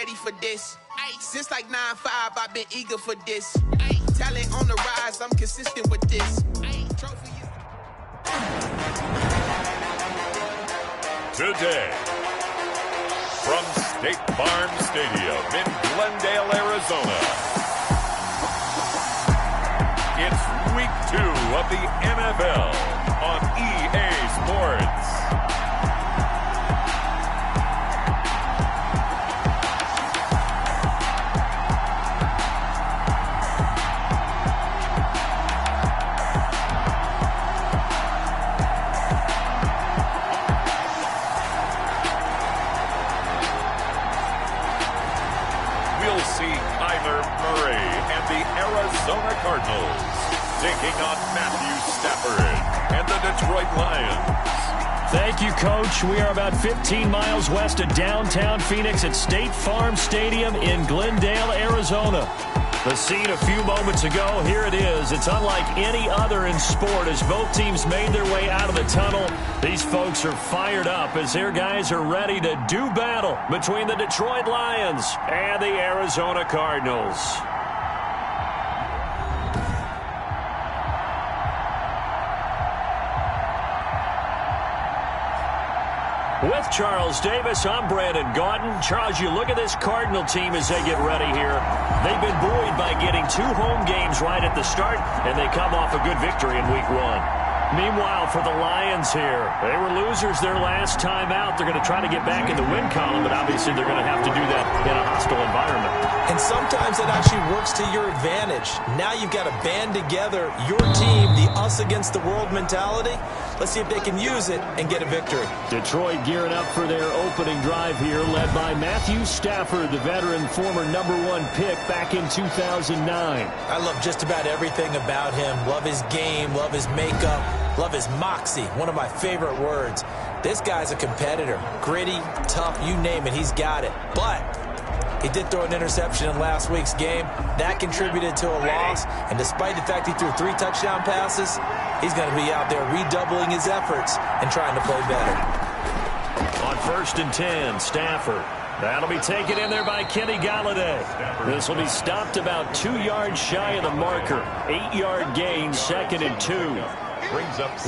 ready for this. Since like 9-5, I've been eager for this. Talent on the rise, I'm consistent with this. Trophy is... Today, from State Farm Stadium in Glendale, Arizona, it's Week 2 of the NFL on EA Sports. Arizona Cardinals taking on Matthew Stafford and the Detroit Lions. Thank you, Coach. We are about 15 miles west of downtown Phoenix at State Farm Stadium in Glendale, Arizona. The scene a few moments ago, here it is. It's unlike any other in sport as both teams made their way out of the tunnel. These folks are fired up as their guys are ready to do battle between the Detroit Lions and the Arizona Cardinals. With Charles Davis, I'm Brandon Gaudin. Charles, you look at this Cardinal team as they get ready here. They've been buoyed by getting 2 home games right at the start, and they come off a good victory in Week 1. Meanwhile, for the Lions here, they were losers their last time out. They're going to try to get back in the win column, but obviously they're going to have to do that in a hostile environment. And sometimes it actually works to your advantage. Now you've got to band together your team, the us against the world mentality. Let's see if they can use it and get a victory. Detroit gearing up for their opening drive here, led by Matthew Stafford, the veteran former #1 pick back in 2009. I love just about everything about him. Love his game, love his makeup, love his moxie, one of my favorite words. This guy's a competitor. Gritty, tough, you name it, he's got it. But he did throw an interception in last week's game. That contributed to a loss. And despite the fact he threw 3 touchdown passes, he's going to be out there redoubling his efforts and trying to play better. On 1st and 10, Stafford. That'll be taken in there by Kenny Golladay. This will be stopped about 2 yards shy of the marker. 8-yard gain, 2nd and 2.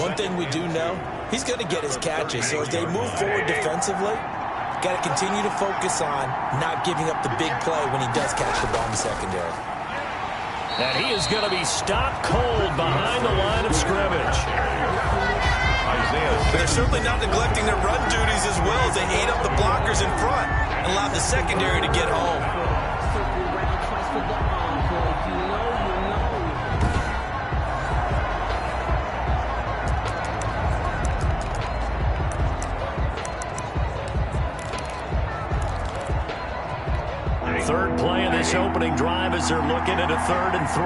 One thing we do know, he's going to get his catches. So as they move forward defensively, got to continue to focus on not giving up the big play when he does catch the ball in the secondary. And he is going to be stopped cold behind the line of scrimmage. They're certainly not neglecting their run duties as well as they ate up the blockers in front and allowed the secondary to get home. Third play of this opening drive as they're looking at a 3rd and 3.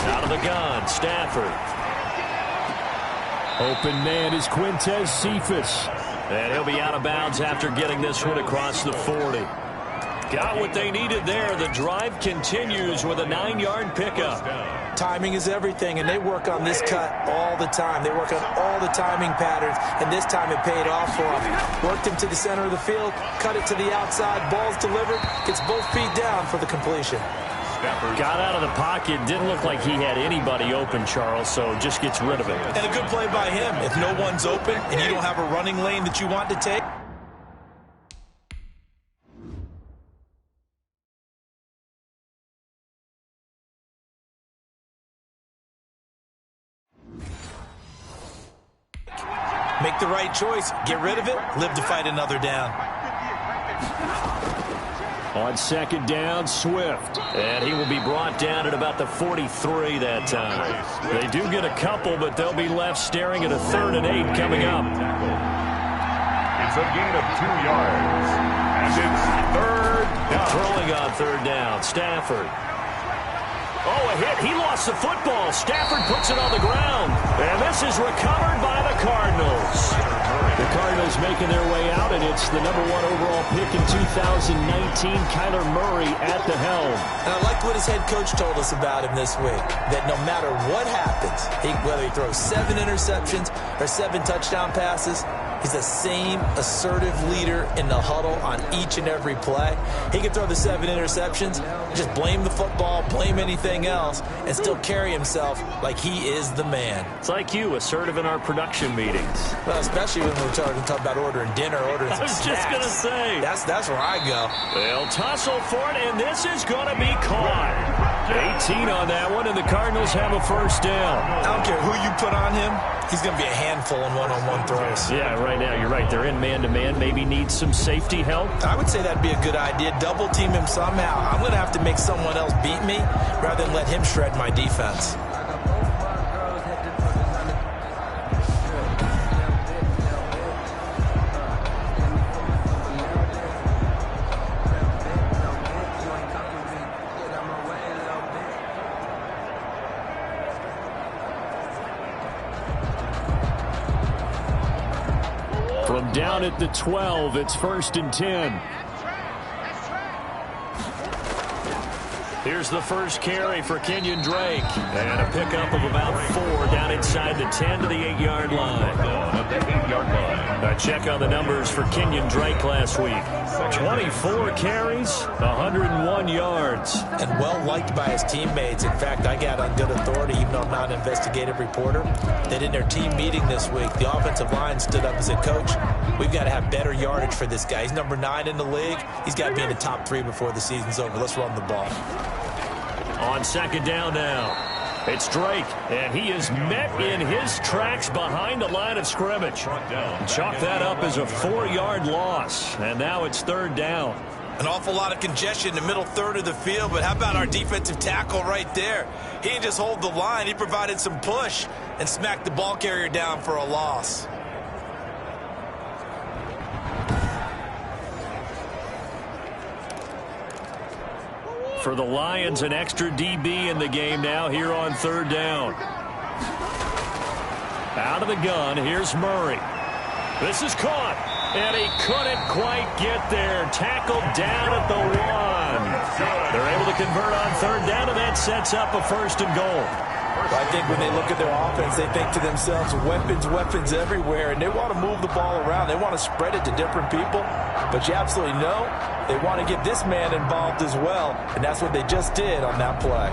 Out of the gun, Stafford. Open man is Quintez Cephus. And he'll be out of bounds after getting this one across the 40. Got what they needed there. The drive continues with a 9-yard pickup. Timing is everything, and they work on this cut all the time. They work on all the timing patterns, and this time it paid off for them. Worked him to the center of the field, cut it to the outside, ball's delivered, gets both feet down for the completion. Got out of the pocket, didn't look like he had anybody open, Charles, so just gets rid of it. And a good play by him. If no one's open and you don't have a running lane that you want to take, make the right choice, get rid of it, live to fight another down. On 2nd down, Swift. And he will be brought down at about the 43 that time. They do get a couple, but they'll be left staring at a 3rd and 8 coming up. It's a gain of 2 yards. And it's 3rd down. Throwing on 3rd down, Stafford. Oh, a hit. He lost the football. Stafford puts it on the ground. And this is recovered by the Cardinals. The Cardinals making their way out, and it's the #1 overall pick in 2019, Kyler Murray at the helm. And I liked what his head coach told us about him this week, that no matter what happens, whether he throws 7 interceptions or 7 touchdown passes, He's the same assertive leader in the huddle on each and every play. He can throw the 7 interceptions, just blame the football, blame anything else, and still carry himself like he is the man. It's like you, assertive in our production meetings. Well, especially when we're talking about ordering dinner, ordering some snacks. I was just going to say. That's where I go. They'll tussle for it, and this is going to be caught. 18 on that one, and the Cardinals have a first down. I don't care who you put on him. He's going to be a handful in one-on-one throws. Yeah, right now, you're right. They're in man-to-man. Maybe need some safety help. I would say that'd be a good idea. Double team him somehow. I'm going to have to make someone else beat me rather than let him shred my defense. From down at the 12, it's 1st and 10. Here's the first carry for Kenyon Drake. And a pickup of about 4 down inside the 10 to the 8-yard line. A check on the numbers for Kenyon Drake last week. 24 carries, 101 yards. And well liked by his teammates. In fact, I got on good authority, even though I'm not an investigative reporter, that in their team meeting this week, the offensive line stood up and said, Coach, we've got to have better yardage for this guy. He's number 9 in the league. He's got to be in the top 3 before the season's over. Let's run the ball. On second down now. It's Drake, and he is met in his tracks behind the line of scrimmage. Chalk that up as a 4-yard loss, and now it's 3rd down. An awful lot of congestion in the middle third of the field, but how about our defensive tackle right there? He didn't just hold the line. He provided some push and smacked the ball carrier down for a loss. For the Lions, an extra DB in the game now here on 3rd down. Out of the gun, here's Murray. This is caught, and he couldn't quite get there. Tackled down at the 1. They're able to convert on 3rd down, and that sets up a 1st and goal. Well, I think when they look at their offense, they think to themselves, weapons everywhere, and they want to move the ball around. They want to spread it to different people, but you absolutely know they want to get this man involved as well, and that's what they just did on that play.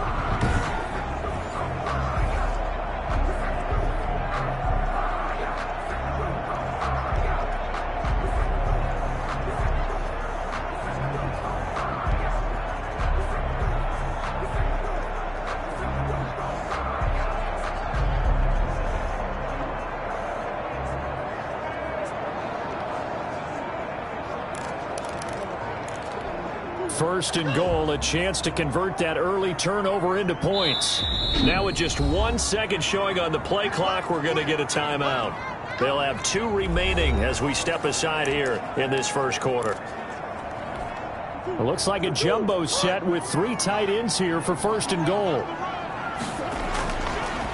First and goal, a chance to convert that early turnover into points. Now with just 1 second showing on the play clock, we're going to get a timeout. They'll have 2 remaining as we step aside here in this first quarter. It looks like a jumbo set with 3 tight ends here for 1st and goal.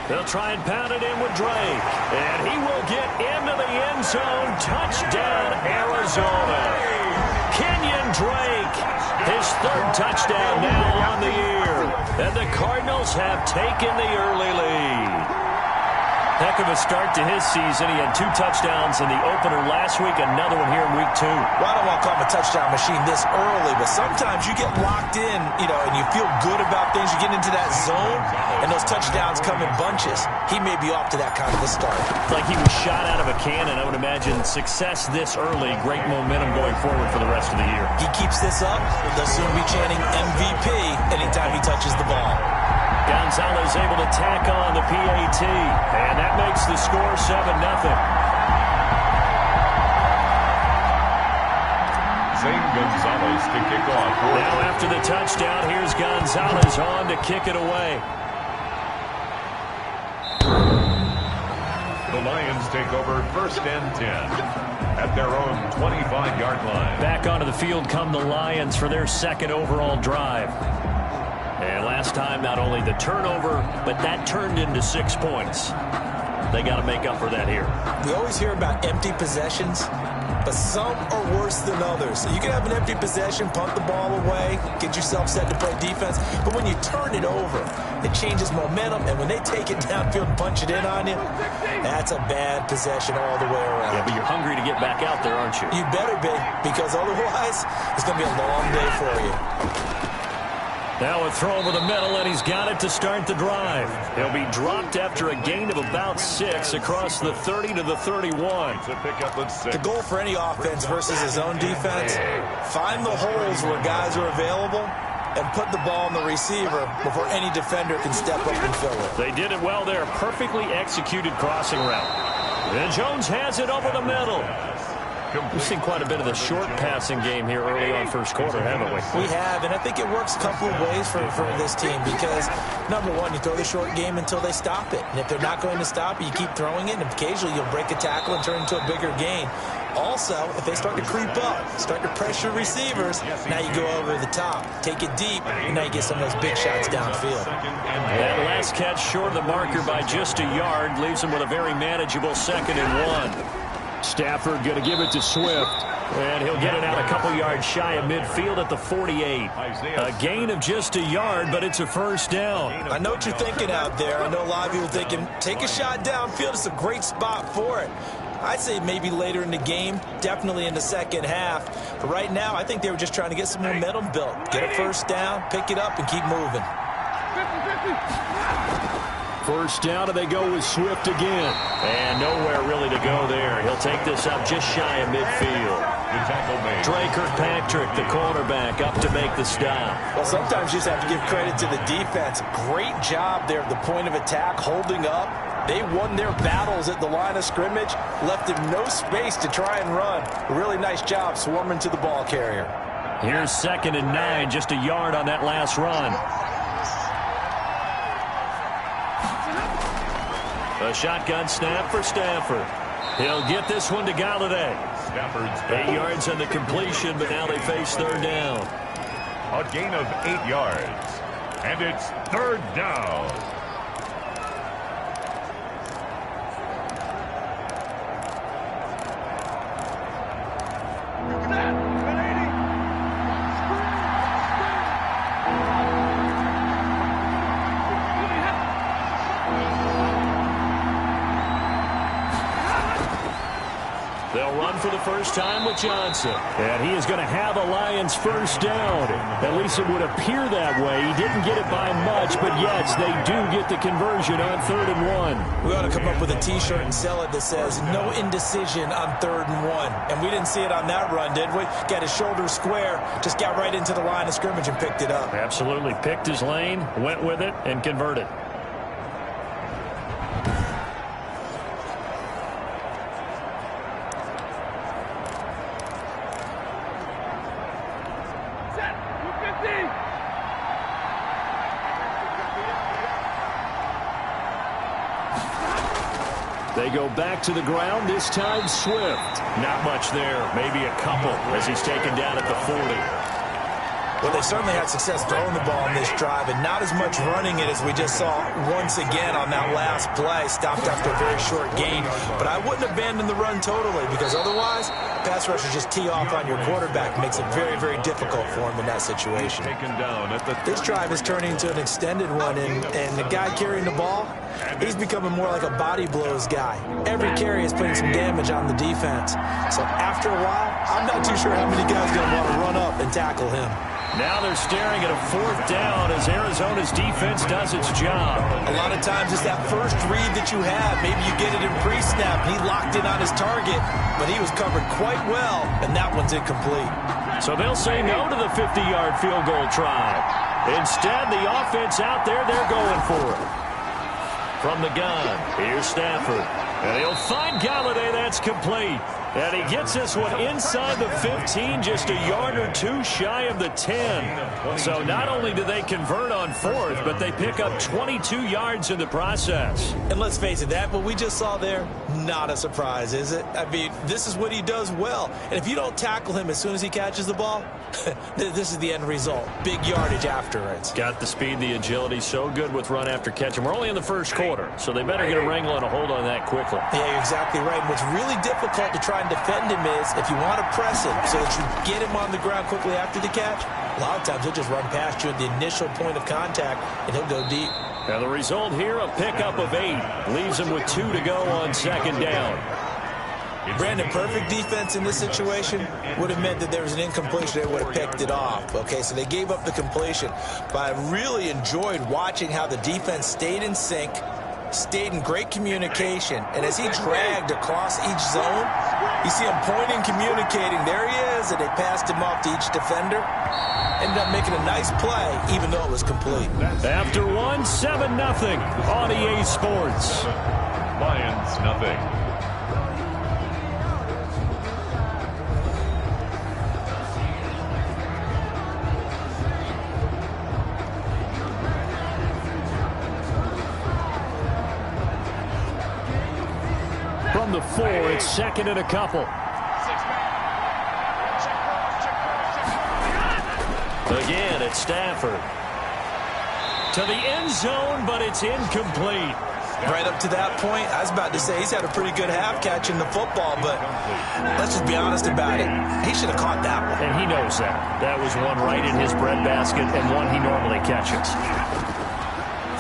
They'll try and pound it in with Drake. And he will get into the end zone. Touchdown, Arizona. Kenyon Drake, his 3rd touchdown now on the year. And the Cardinals have taken the early lead. Heck of a start to his season. He had 2 touchdowns in the opener last week, another one here in week 2. Well, I don't want to call him a touchdown machine this early, but sometimes you get locked in, and you feel good about things. You get into that zone, and those touchdowns come in bunches. He may be off to that kind of a start. It's like he was shot out of a cannon. I would imagine success this early, great momentum going forward for the rest of the year. He keeps this up, they'll soon be chanting MVP anytime he touches the ball. Gonzalez able to tack on the PAT, and that makes the score 7-0. Zane Gonzalez to kick off. Now after the touchdown, here's Gonzalez on to kick it away. The Lions take over 1st and 10 at their own 25-yard line. Back onto the field come the Lions for their 2nd overall drive. And last time, not only the turnover, but that turned into 6 points. They got to make up for that here. We always hear about empty possessions. but some are worse than others. So you can have an empty possession, punt the ball away, get yourself set to play defense, but when you turn it over, it changes momentum, and when they take it downfield and punch it in on you, that's a bad possession all the way around. Yeah, but you're hungry to get back out there, aren't you? You better be, because otherwise, it's going to be a long day for you. Now a throw over the middle, and he's got it to start the drive. He'll be dropped after a gain of about 6 across the 30 to the 31. The goal for any offense versus his own defense, find the holes where guys are available and put the ball on the receiver before any defender can step up and fill it. They did it well there. Perfectly executed crossing route. And Jones has it over the middle. We've seen quite a bit of the short passing game here early on first quarter, haven't we? We have, and I think it works a couple of ways for this team because, number one, you throw the short game until they stop it. And if they're not going to stop it, you keep throwing it, and occasionally you'll break a tackle and turn into a bigger gain. Also, if they start to creep up, start to pressure receivers, now you go over the top, take it deep, and now you get some of those big shots downfield. That last catch short of the marker by just a yard leaves him with a very manageable 2nd and 1. Stafford going to give it to Swift, and he'll get it out a couple yards shy of midfield at the 48. A gain of just a yard, but it's a first down. I know what you're thinking out there. I know a lot of people thinking, take a shot downfield. It's a great spot for it. I'd say maybe later in the game, definitely in the second half. But right now, I think they were just trying to get some momentum built. Get a first down, pick it up, and keep moving. First down, and they go with Swift again. And nowhere really to go there. He'll take this up just shy of midfield. Dre Kirkpatrick, the cornerback, up to make the stop. Well, sometimes you just have to give credit to the defense. Great job there at the point of attack, holding up. They won their battles at the line of scrimmage, left him no space to try and run. A really nice job swarming to the ball carrier. Here's 2nd and 9, just a yard on that last run. A shotgun snap for Stafford. He'll get this one to Galladay. 8 yards on the completion, but now they face 3rd down. A gain of 8 yards. And it's 3rd down. They'll run for the first time with Johnson. And he is going to have a Lions first down. At least it would appear that way. He didn't get it by much, but yes, they do get the conversion on 3rd and 1. We ought to come up with a T-shirt and sell it that says, no indecision on 3rd and 1. And we didn't see it on that run, did we? Got his shoulder square, just got right into the line of scrimmage and picked it up. Absolutely. Picked his lane, went with it, and converted. They go back to the ground, this time Swift. Not much there, maybe a couple as he's taken down at the 40. Well, they certainly had success throwing the ball on this drive, and not as much running it as we just saw once again on that last play. Stopped after a very short gain. But I wouldn't abandon the run totally, because otherwise, pass rushers just tee off on your quarterback. Makes it very, very difficult for him in that situation. This drive is turning into an extended one, and the guy carrying the ball, he's becoming more like a body blows guy. Every carry is putting some damage on the defense. So after a while, I'm not too sure how many guys are going to want to run up and tackle him. Now they're staring at a 4th down as Arizona's defense does its job. A lot of times it's that first read that you have. Maybe you get it in pre-snap. He locked in on his target, but he was covered quite well, and that one's incomplete. So they'll say no to the 50-yard field goal try. Instead, the offense out there, they're going for it. From the gun, here's Stafford. And he'll find Galladay. That's complete. And he gets this one inside the 15, just a yard or two shy of the 10. So not only do they convert on 4th, but they pick up 22 yards in the process. And let's face it, that what we just saw there, not a surprise, is it? I mean, this is what he does well. And if you don't tackle him as soon as he catches the ball, this is the end result. Big yardage after it. Got the speed, the agility, so good with run after catch. And we're only in the first quarter, so they better get a wrangle and a hold on that quickly. Yeah, you're exactly right. And what's really difficult to try and defend him is, if you want to press it so that you get him on the ground quickly after the catch, a lot of times he'll just run past you at the initial point of contact, and he'll go deep. And the result here, a pickup of 8. Leaves him with 2 to go on second down. Brandon, perfect defense in this situation would have meant that there was an incompletion. They would have picked it off. Okay, so they gave up the completion. But I really enjoyed watching how the defense stayed in sync, stayed in great communication, and as he dragged across each zone, you see him pointing, communicating. There he is, and they passed him off to each defender. Ended up making a nice play, even though it was complete. After 1, 7-0 on EA Sports. Lions nothing. From the 4, it's second and a couple. Again, it's Stafford. To the end zone, but it's incomplete. Right up to that point, I was about to say he's had a pretty good half catching the football, but let's just be honest about it. He should have caught that one. And he knows that. That was one right in his breadbasket and one he normally catches.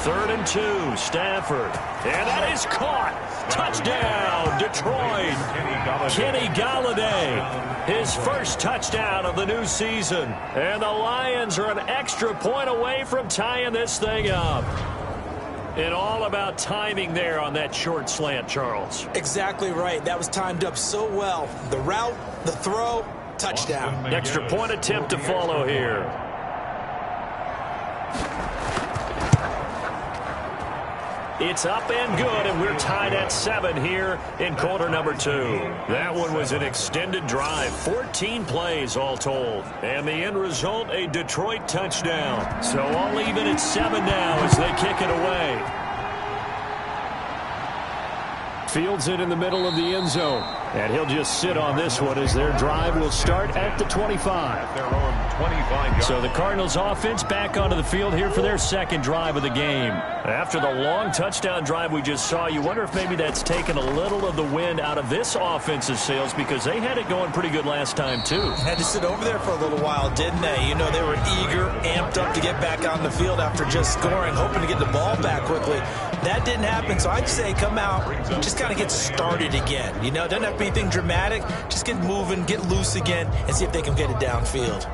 3rd and 2, Stafford. And that is caught. Touchdown, Detroit. Kenny Golladay, his first touchdown of the new season. And the Lions are an extra point away from tying this thing up. And all about timing there on that short slant, Charles. Exactly right. That was timed up so well. The route, the throw, touchdown. Extra point attempt to follow here. It's up and good, and we're tied at 7 here in quarter number 2. That one was an extended drive, 14 plays all told. And the end result, a Detroit touchdown. So all even at 7 now as they kick it away. Fields it in the middle of the end zone. And he'll just sit on this one as their drive will start at the 25. Their own 25 So the Cardinals offense back onto the field here for their second drive of the game. After the long touchdown drive we just saw, you wonder if maybe that's taken a little of the wind out of this offensive sails because they had it going pretty good last time too. Had to sit over there for a little while, didn't they? You know, they were eager, amped up to get back on the field after just scoring, hoping to get the ball back quickly. That didn't happen, so I'd say come out, just kind of get started again. You know, doesn't have to be anything dramatic. Just get moving, get loose again, and see if they can get it downfield.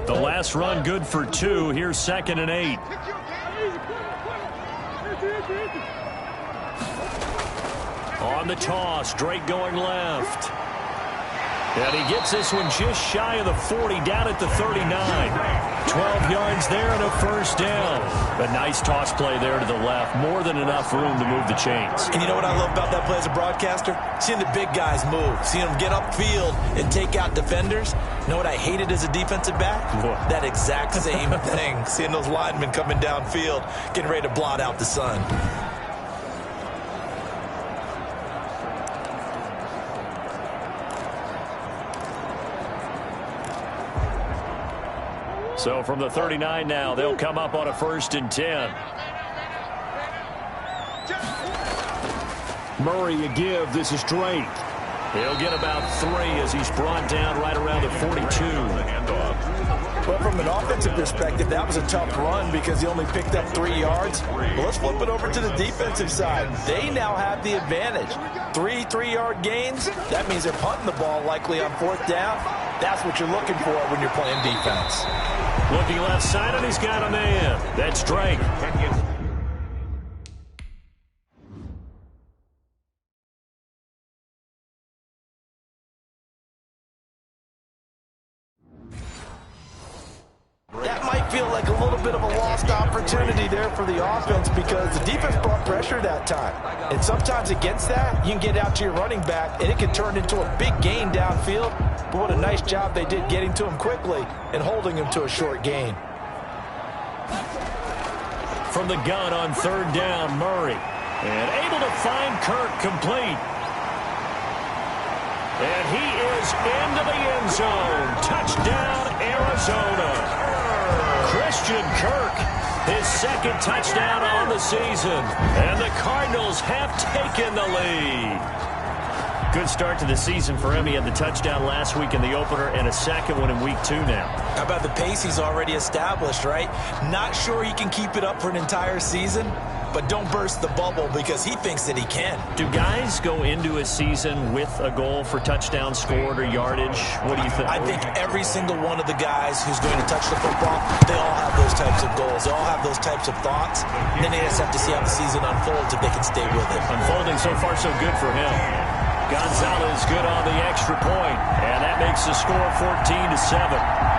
The last run good for 2. Here's 2nd and 8. On the toss, Drake going left. And he gets this one just shy of the 40, down at the 39. 12 yards there and a first down. A nice toss play there to the left. More than enough room to move the chains. And you know what I love about that play as a broadcaster? Seeing the big guys move. Seeing them get upfield and take out defenders. You know what I hated as a defensive back? What? That exact same thing. Seeing those linemen coming downfield, getting ready to blot out the sun. So from the 39 now, they'll come up on a 1st and 10. Murray a give. This is Drake. He'll get about 3 as he's brought down right around the 42. Well, from an offensive perspective, that was a tough run because he only picked up 3 yards. But let's flip it over to the defensive side. They now have the advantage. 3 3-yard gains. That means they're punting the ball likely on 4th down. That's what you're looking for when you're playing defense. Looking left side, and he's got a man. That's Drake. That might feel like a little bit of a lost opportunity there for the offense because the defense brought pressure that time. And sometimes against that, you can get out to your running back, and it can turn into a big gain downfield. But what a nice job they did getting to him quickly and holding him to a short gain. From the gun on 3rd down, Murray. And able to find Kirk complete. And he is into the end zone. Touchdown, Arizona. Christian Kirk, his second touchdown on the season. And the Cardinals have taken the lead. Good start to the season for him. He had the touchdown last week in the opener and a second one in week 2 now. How about the pace he's already established, right? Not sure he can keep it up for an entire season, but don't burst the bubble because he thinks that he can. Do guys go into a season with a goal for touchdown scored or yardage? What do you think? I think every single one of the guys who's going to touch the football, they all have those types of goals. They all have those types of thoughts. And then they just have to see how the season unfolds if they can stay with it. Unfolding so far so good for him. Gonzalez good on the extra point, and that makes the score 14-7.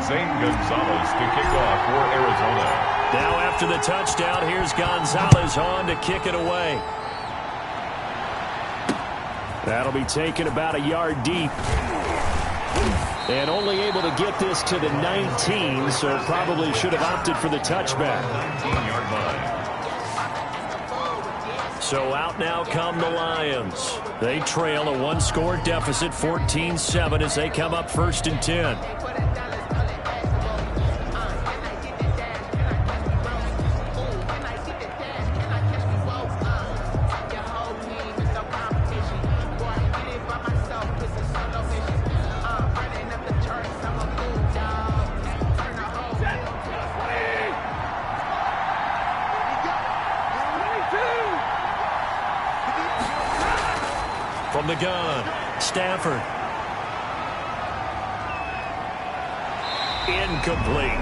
Zane Gonzalez to kick off for Arizona. Now after the touchdown, here's Gonzalez on to kick it away. That'll be taken about a yard deep. And only able to get this to the 19, so probably should have opted for the touchback. 19-yard line. So out now come the Lions. They trail a one-score deficit, 14-7, as they come up 1st and 10. From the gun, Stafford. Incomplete.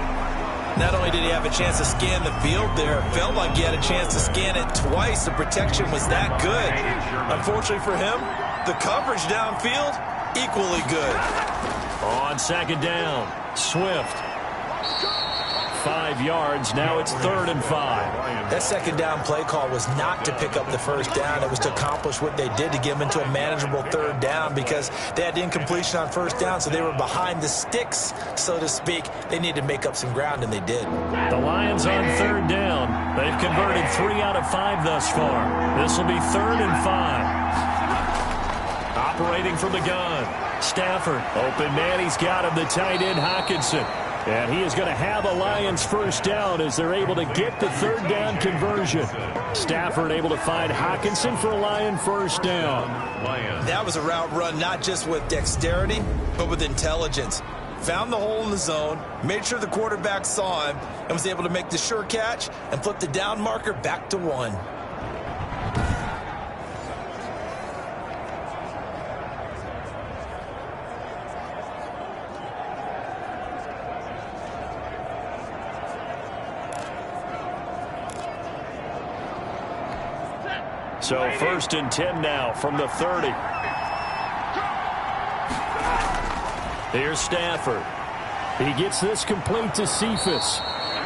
Not only did he have a chance to scan the field there, it felt like he had a chance to scan it twice. The protection was that good. Unfortunately for him, the coverage downfield, equally good. On 2nd down, Swift. 5 yards, now it's 3rd and 5. That 2nd down play call was not to pick up the 1st down. It was to accomplish what they did to get them into a manageable 3rd down because they had incompletion on 1st down, so they were behind the sticks, so to speak. They needed to make up some ground, and they did. The Lions on 3rd down. They've converted 3 out of 5 thus far. This will be 3rd and 5. Operating from the gun, Stafford. Open man, he's got him, the tight end, Hockenson. And he is going to have a Lions 1st down as they're able to get the 3rd down conversion. Stafford able to find Hockenson for a Lion 1st down. That was a route run not just with dexterity, but with intelligence. Found the hole in the zone, made sure the quarterback saw him, and was able to make the sure catch and flip the down marker back to 1. So 1st and 10 now from the 30. Here's Stafford. He gets this complete to Cephas.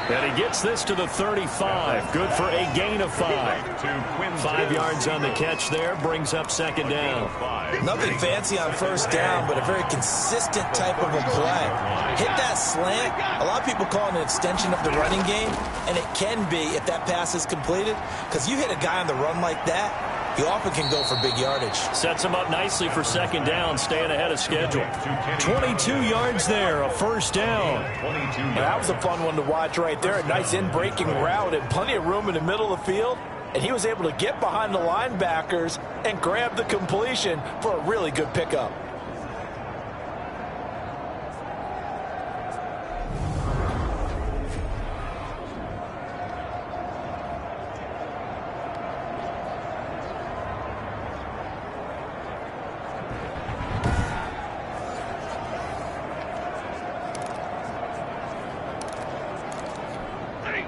And he gets this to the 35. Good for a gain of 5. 5 yards on the catch there. Brings up 2nd down. Nothing fancy on 1st down, but a very consistent type of a play. Hit that slant. A lot of people call it an extension of the running game, and it can be if that pass is completed. Because you hit a guy on the run like that, he often can go for big yardage. Sets him up nicely for second down, staying ahead of schedule. 22 yards there, a first down. That was a fun one to watch right there. A nice in-breaking route and plenty of room in the middle of the field. And he was able to get behind the linebackers and grab the completion for a really good pickup.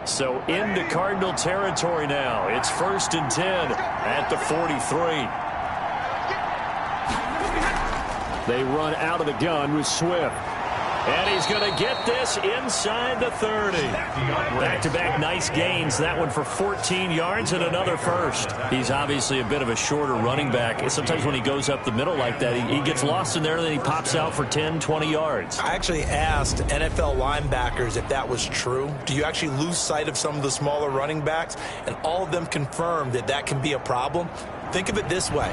So into Cardinal territory now. It's 1st and 10 at the 43. They run out of the gun with Swift. And he's going to get this inside the 30. Back-to-back nice gains. That one for 14 yards and another first. He's obviously a bit of a shorter running back. Sometimes when he goes up the middle like that, he gets lost in there and then he pops out for 10, 20 yards. I actually asked NFL linebackers if that was true. Do you actually lose sight of some of the smaller running backs? And all of them confirmed that that can be a problem. Think of it this way.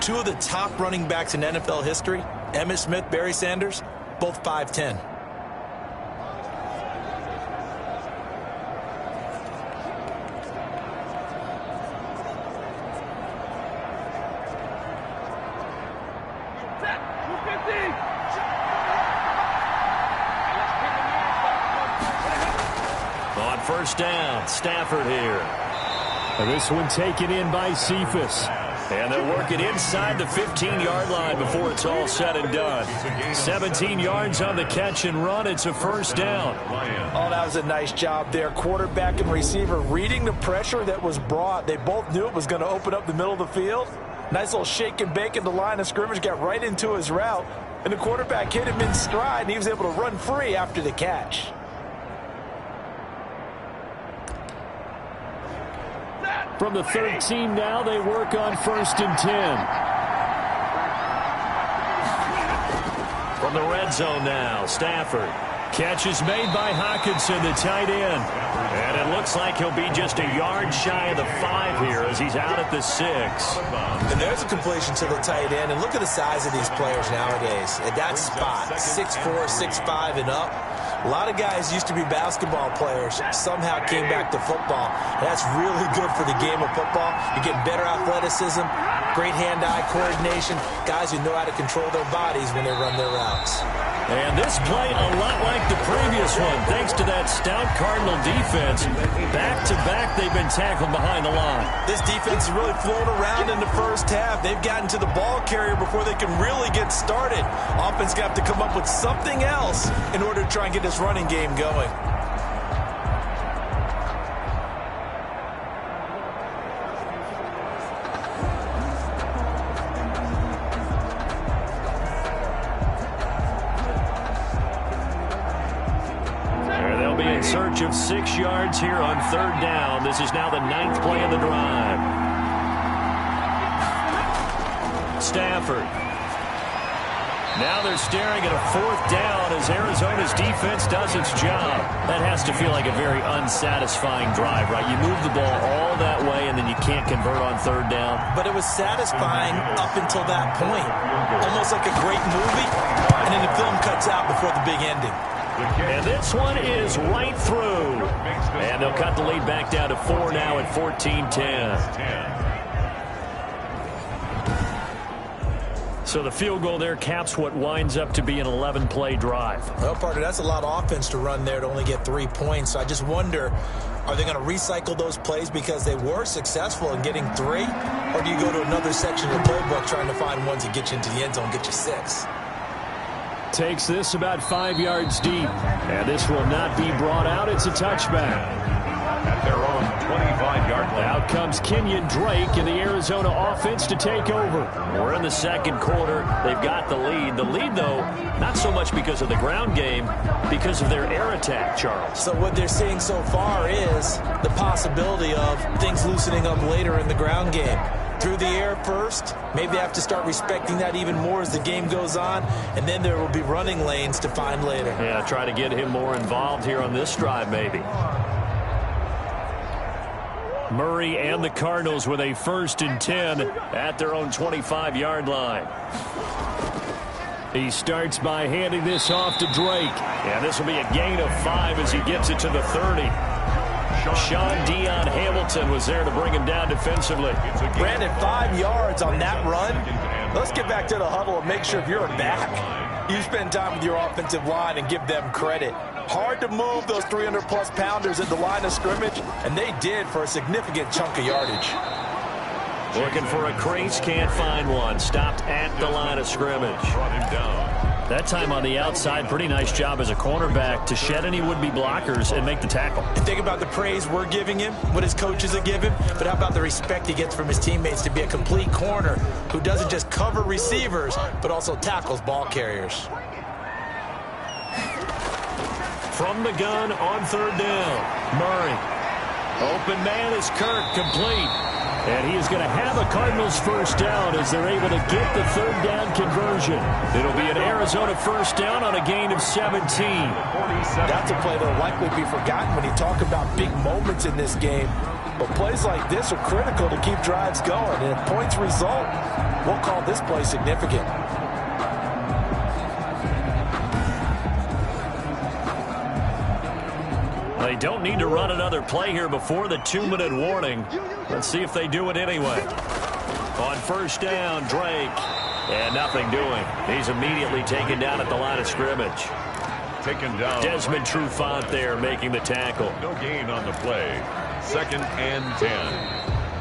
2 of the top running backs in NFL history, Emmitt Smith, Barry Sanders, both 5'10". On first down, Stafford here. And this one taken in by Cephas. And they'll work it inside the 15-yard line before it's all said and done. 17 yards on the catch and run. It's a first down. Oh, that was a nice job there. Quarterback and receiver reading the pressure that was brought. They both knew it was going to open up the middle of the field. Nice little shake and bake in the line of scrimmage. Got right into his route. And the quarterback hit him in stride, and he was able to run free after the catch. From the 13 now, they work on 1st and 10. From the red zone now, Stafford. Catch is made by Hockenson, the tight end. And it looks like he'll be just a yard shy of the 5 here as he's out at the 6. And there's a completion to the tight end. And look at the size of these players nowadays. At that spot, 6'4", 6'5", and up. A lot of guys used to be basketball players, somehow came back to football. That's really good for the game of football. You're getting better athleticism, great hand-eye coordination, guys who know how to control their bodies when they run their routes. And this play a lot like the previous one, thanks to that stout Cardinal defense. Back-to-back, they've been tackled behind the line. This defense is really flown around in the first half. They've gotten to the ball carrier before they can really get started. Offense got to come up with something else in order to try and get this running game going. They'll be in search of 6 yards here on 3rd down. This is now the 9th play of the drive. Stafford. Now they're staring at a 4th down as Arizona's defense does its job. That has to feel like a very unsatisfying drive, right? You move the ball all that way and then you can't convert on 3rd down. But it was satisfying up until that point. Almost like a great movie, and then the film cuts out before the big ending. And this one is right through. And they'll cut the lead back down to 4 now at 14-10. So the field goal there caps what winds up to be an 11-play drive. Well, partner, that's a lot of offense to run there to only get 3 points. So I just wonder, are they going to recycle those plays because they were successful in getting 3? Or do you go to another section of the playbook trying to find ones that get you into the end zone and get you 6? Takes this about 5 yards deep. And this will not be brought out. It's a touchback. At their own 25-yard line. Out comes Kenyon Drake and the Arizona offense to take over. We're in the second quarter. They've got the lead. The lead, though, not so much because of the ground game, because of their air attack, Charles. So what they're seeing so far is the possibility of things loosening up later in the ground game. Through the air first, maybe they have to start respecting that even more as the game goes on, and then there will be running lanes to find later. Yeah, try to get him more involved here on this drive, maybe. Murray and the Cardinals with a 1st and 10 at their own 25-yard line. He starts by handing this off to Drake. And this will be a gain of 5 as he gets it to the 30. Sean Dion Hamilton was there to bring him down defensively. Brandon, 5 yards on that run. Let's get back to the huddle and make sure if you're a back, you spend time with your offensive line and give them credit. Hard to move those 300-plus pounders at the line of scrimmage, and they did for a significant chunk of yardage. Looking for a crease, can't find one. Stopped at the line of scrimmage. Brought him down. That time on the outside, pretty nice job as a cornerback to shed any would-be blockers and make the tackle. Think about the praise we're giving him, what his coaches are giving, but how about the respect he gets from his teammates to be a complete corner who doesn't just cover receivers, but also tackles ball carriers. From the gun on 3rd down, Murray. Open man is Kirk, complete. And he is going to have a Cardinals 1st down as they're able to get the 3rd down conversion. It'll be an Arizona 1st down on a gain of 17. That's a play that will likely be forgotten when you talk about big moments in this game. But plays like this are critical to keep drives going. And if points result, we'll call this play significant. They don't need to run another play here before the 2-minute warning. Let's see if they do it anyway. On 1st down, Drake. And nothing doing. He's immediately taken down at the line of scrimmage. Taken down. Desmond Trufant there making the tackle. No gain on the play. 2nd and 10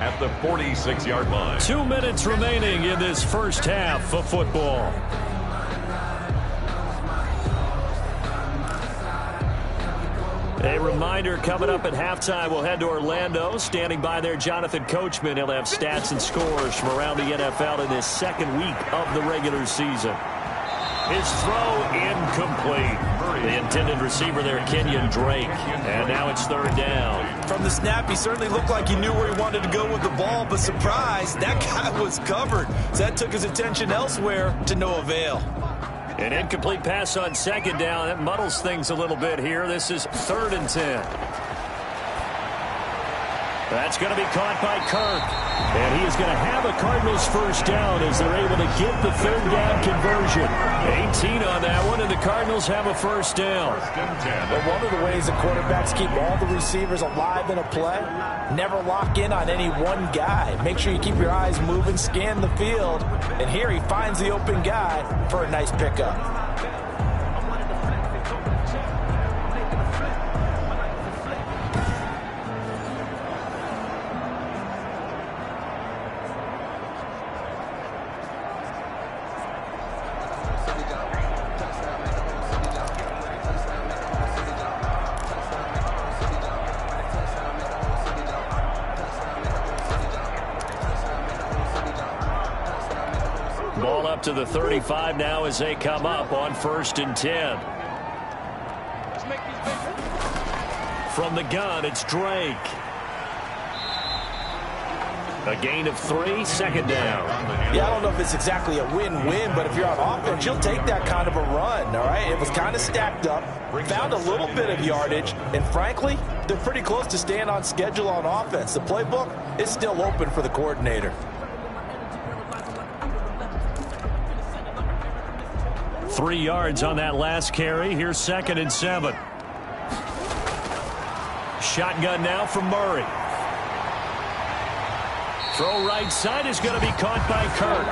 at the 46-yard line. 2 minutes remaining in this first half of football. A reminder, coming up at halftime, we'll head to Orlando. Standing by there, Jonathan Coachman. He'll have stats and scores from around the NFL in his 2nd week of the regular season. His throw incomplete. The intended receiver there, Kenyon Drake. And now it's 3rd down. From the snap, he certainly looked like he knew where he wanted to go with the ball, but surprise, that guy was covered. So that took his attention elsewhere to no avail. An incomplete pass on 2nd down. That muddles things a little bit here. This is 3rd and 10. That's going to be caught by Kirk. And he is going to have a Cardinals 1st down as they're able to get the 3rd down conversion. 18 on that one, and the Cardinals have a 1st down. But one of the ways the quarterbacks keep all the receivers alive in a play, never lock in on any one guy. Make sure you keep your eyes moving, scan the field. And here he finds the open guy for a nice pickup. Ball up to the 35 now as they come up on 1st and 10. From the gun, it's Drake. A gain of 3, 2nd down. Yeah, I don't know if it's exactly a win-win, but if you're on offense, you'll take that kind of a run, all right? It was kind of stacked up, found a little bit of yardage, and frankly, they're pretty close to staying on schedule on offense. The playbook is still open for the coordinator. 3 yards on that last carry. Here's 2nd and 7. Shotgun now from Murray. Throw right side is going to be caught by Kirk.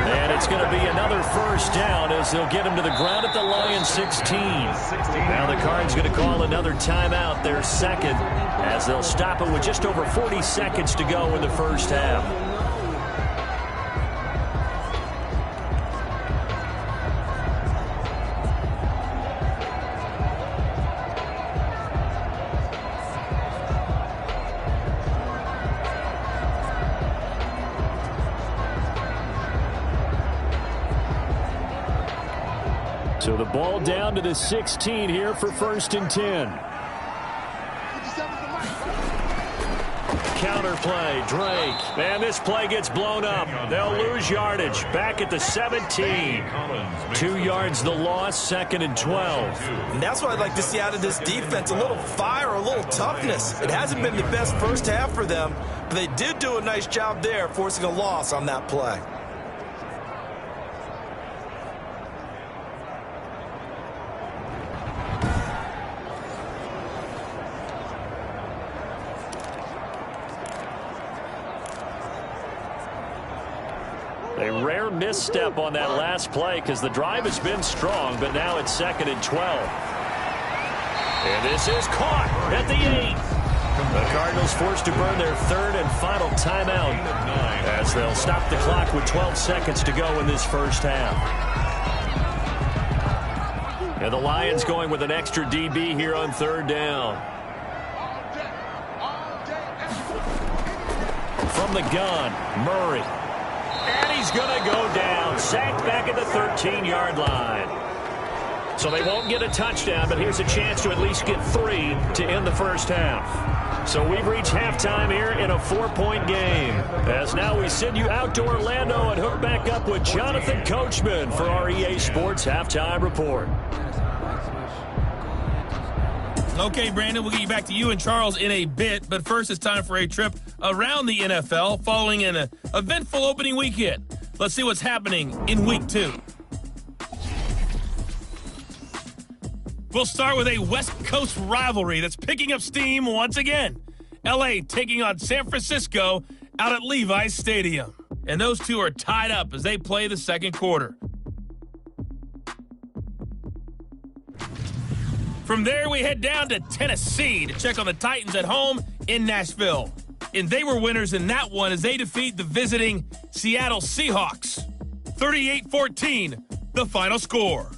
And it's going to be another 1st down as they'll get him to the ground at the Lions 16. Now the Cards going to call another timeout, their 2nd, as they'll stop it with just over 40 seconds to go in the first half. So the ball down to the 16 here for 1st and 10. Counter corner play. Drake. And this play gets blown up. They'll lose yardage. Back at the 17. 2 yards the loss, 2nd and 12. And that's what I'd like to see out of this defense. A little fire, a little toughness. It hasn't been the best first half for them, but they did do a nice job there, forcing a loss on that play. A rare misstep on that last play because the drive has been strong, but now it's 2nd and 12. And this is caught at the 8. The Cardinals forced to burn their 3rd and final timeout as they'll stop the clock with 12 seconds to go in this first half. And the Lions going with an extra DB here on 3rd down. From the gun, Murray. And he's going to go down. Sacked back at the 13-yard line. So they won't get a touchdown, but here's a chance to at least get 3 to end the first half. So we've reached halftime here in a 4-point game. As now we send you out to Orlando and hook back up with Jonathan Coachman for our EA Sports Halftime Report. Okay, Brandon, we'll get you back to you and Charles in a bit, but first it's time for a trip around the NFL following an eventful opening weekend. Let's see what's happening in Week 2. We'll start with a West Coast rivalry that's picking up steam once again. L.A. taking on San Francisco out at Levi's Stadium. And those two are tied up as they play the second quarter. From there, we head down to Tennessee to check on the Titans at home in Nashville. And they were winners in that one as they defeat the visiting Seattle Seahawks. 38-14, the final score.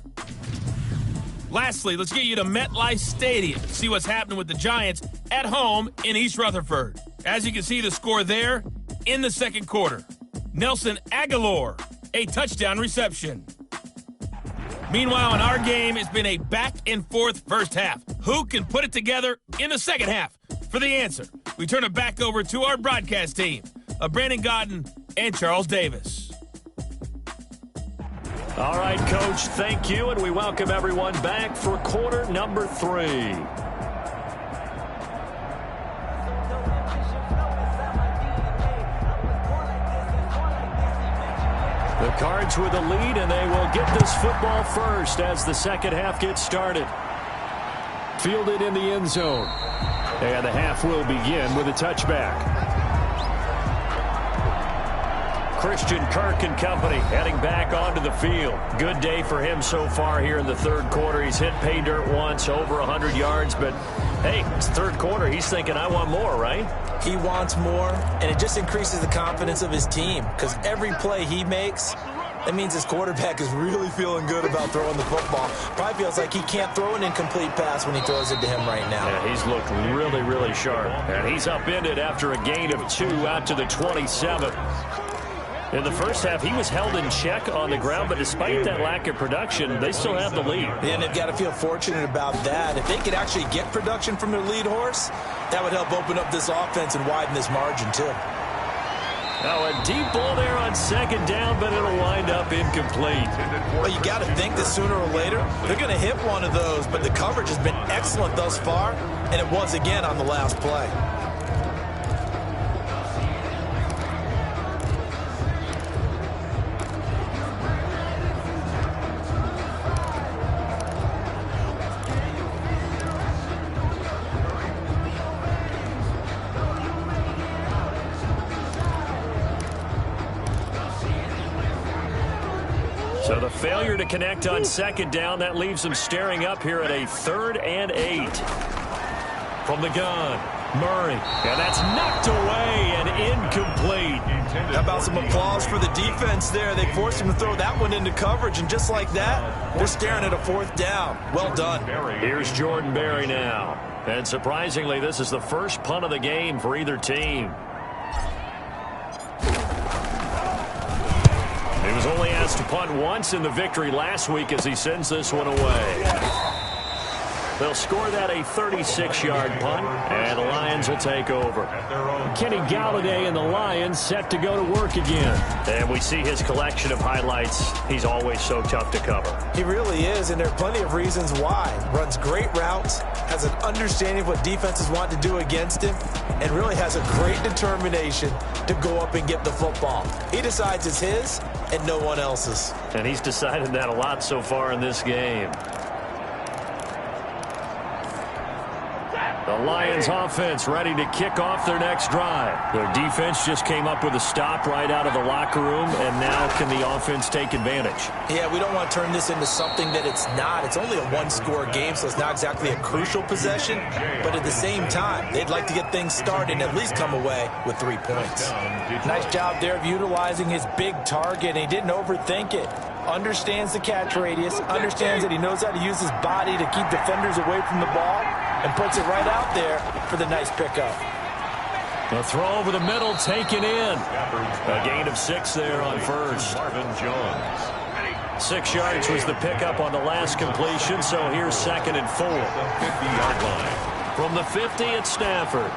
Lastly, let's get you to MetLife Stadium to see what's happening with the Giants at home in East Rutherford. As you can see the score there in the second quarter. Nelson Aguilar, a touchdown reception. Meanwhile, in our game, it's been a back-and-forth first half. Who can put it together in the second half? For the answer, we turn it back over to our broadcast team of Brandon Gaudin and Charles Davis. All right, Coach, thank you, and we welcome everyone back for quarter number 3. The Cards with the lead, and they will get this football first as the second half gets started. Fielded in the end zone. And the half will begin with a touchback. Christian Kirk and company heading back onto the field. Good day for him so far here in the third quarter. He's hit pay dirt once, over 100 yards, but hey, it's third quarter. He's thinking, I want more, right? He wants more, and it just increases the confidence of his team because every play he makes, that means his quarterback is really feeling good about throwing the football. Probably feels like he can't throw an incomplete pass when he throws it to him right now. Yeah, he's looked really, really sharp. And he's upended after a gain of 2 out to the 27. In the first half, he was held in check on the ground, but despite that lack of production, they still have the lead. And they've got to feel fortunate about that. If they could actually get production from their lead horse, that would help open up this offense and widen this margin, too. Now, a deep ball there on second down, but it'll wind up incomplete. Well, you got to think that sooner or later, they're going to hit one of those, but the coverage has been excellent thus far, and it was again on the last play. So the failure to connect on second down, that leaves them staring up here at a 3rd and 8. From the gun, Murray. And that's knocked away and incomplete. How about some applause for the defense there? They forced him to throw that one into coverage, and just like that, they're staring at a 4th down. Well done. Here's Jordan Berry now. And surprisingly, this is the first punt of the game for either team. He was only asked to punt once in the victory last week as he sends this one away. They'll score that a 36-yard punt, and the Lions will take over. Kenny Galladay and the Lions set to go to work again. And we see his collection of highlights. He's always so tough to cover. He really is, and there are plenty of reasons why. Runs great routes, has an understanding of what defenses want to do against him, and really has a great determination to go up and get the football. He decides it's his and no one else's. And he's decided that a lot so far in this game. The Lions offense ready to kick off their next drive. Their defense just came up with a stop right out of the locker room, and now can the offense take advantage? Yeah, we don't want to turn this into something that it's not. It's only a one-score game, so it's not exactly a crucial possession. But at the same time, they'd like to get things started and at least come away with 3 points. Nice job there of utilizing his big target. He didn't overthink it. Understands the catch radius, understands that he knows how to use his body to keep defenders away from the ball, and puts it right out there for the nice pickup. A throw over the middle, taken in. A gain of 6 there on first. 6 yards was the pickup on the last completion, so here's 2nd and 4. 50-yard line. From the 50 at Stafford.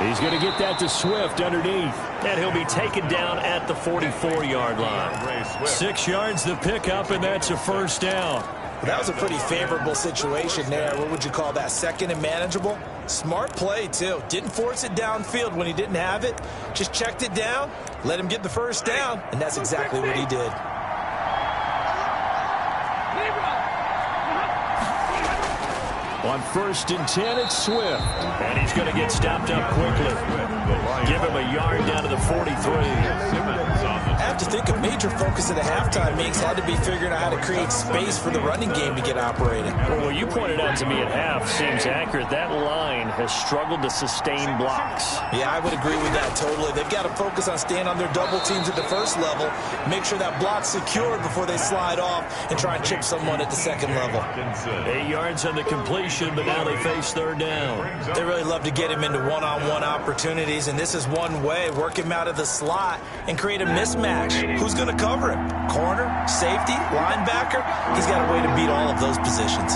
He's going to get that to Swift underneath. And he'll be taken down at the 44-yard line. 6 yards the pickup, and that's a first down. Well, that was a pretty favorable situation there. What would you call that? 2nd and manageable? Smart play, too. Didn't force it downfield when he didn't have it. Just checked it down, let him get the first down, and that's exactly what he did. On 1st and 10, it's Swift. And he's going to get stopped up quickly. Give him a yard down to the 43. I have to think a major focus at the halftime meetings had to be figuring out how to create space for the running game to get operating. Well, what you pointed out to me at half seems accurate. That line has struggled to sustain blocks. Yeah, I would agree with that totally. They've got to focus on staying on their double teams at the first level, make sure that block's secured before they slide off and try and chip someone at the second level. 8 yards on the completion, but now they face 3rd down. They really love to get him into one-on-one opportunities, and this is one way. Work him out of the slot and create a mismatch. Who's going to cover him? Corner, safety, linebacker? He's got a way to beat all of those positions.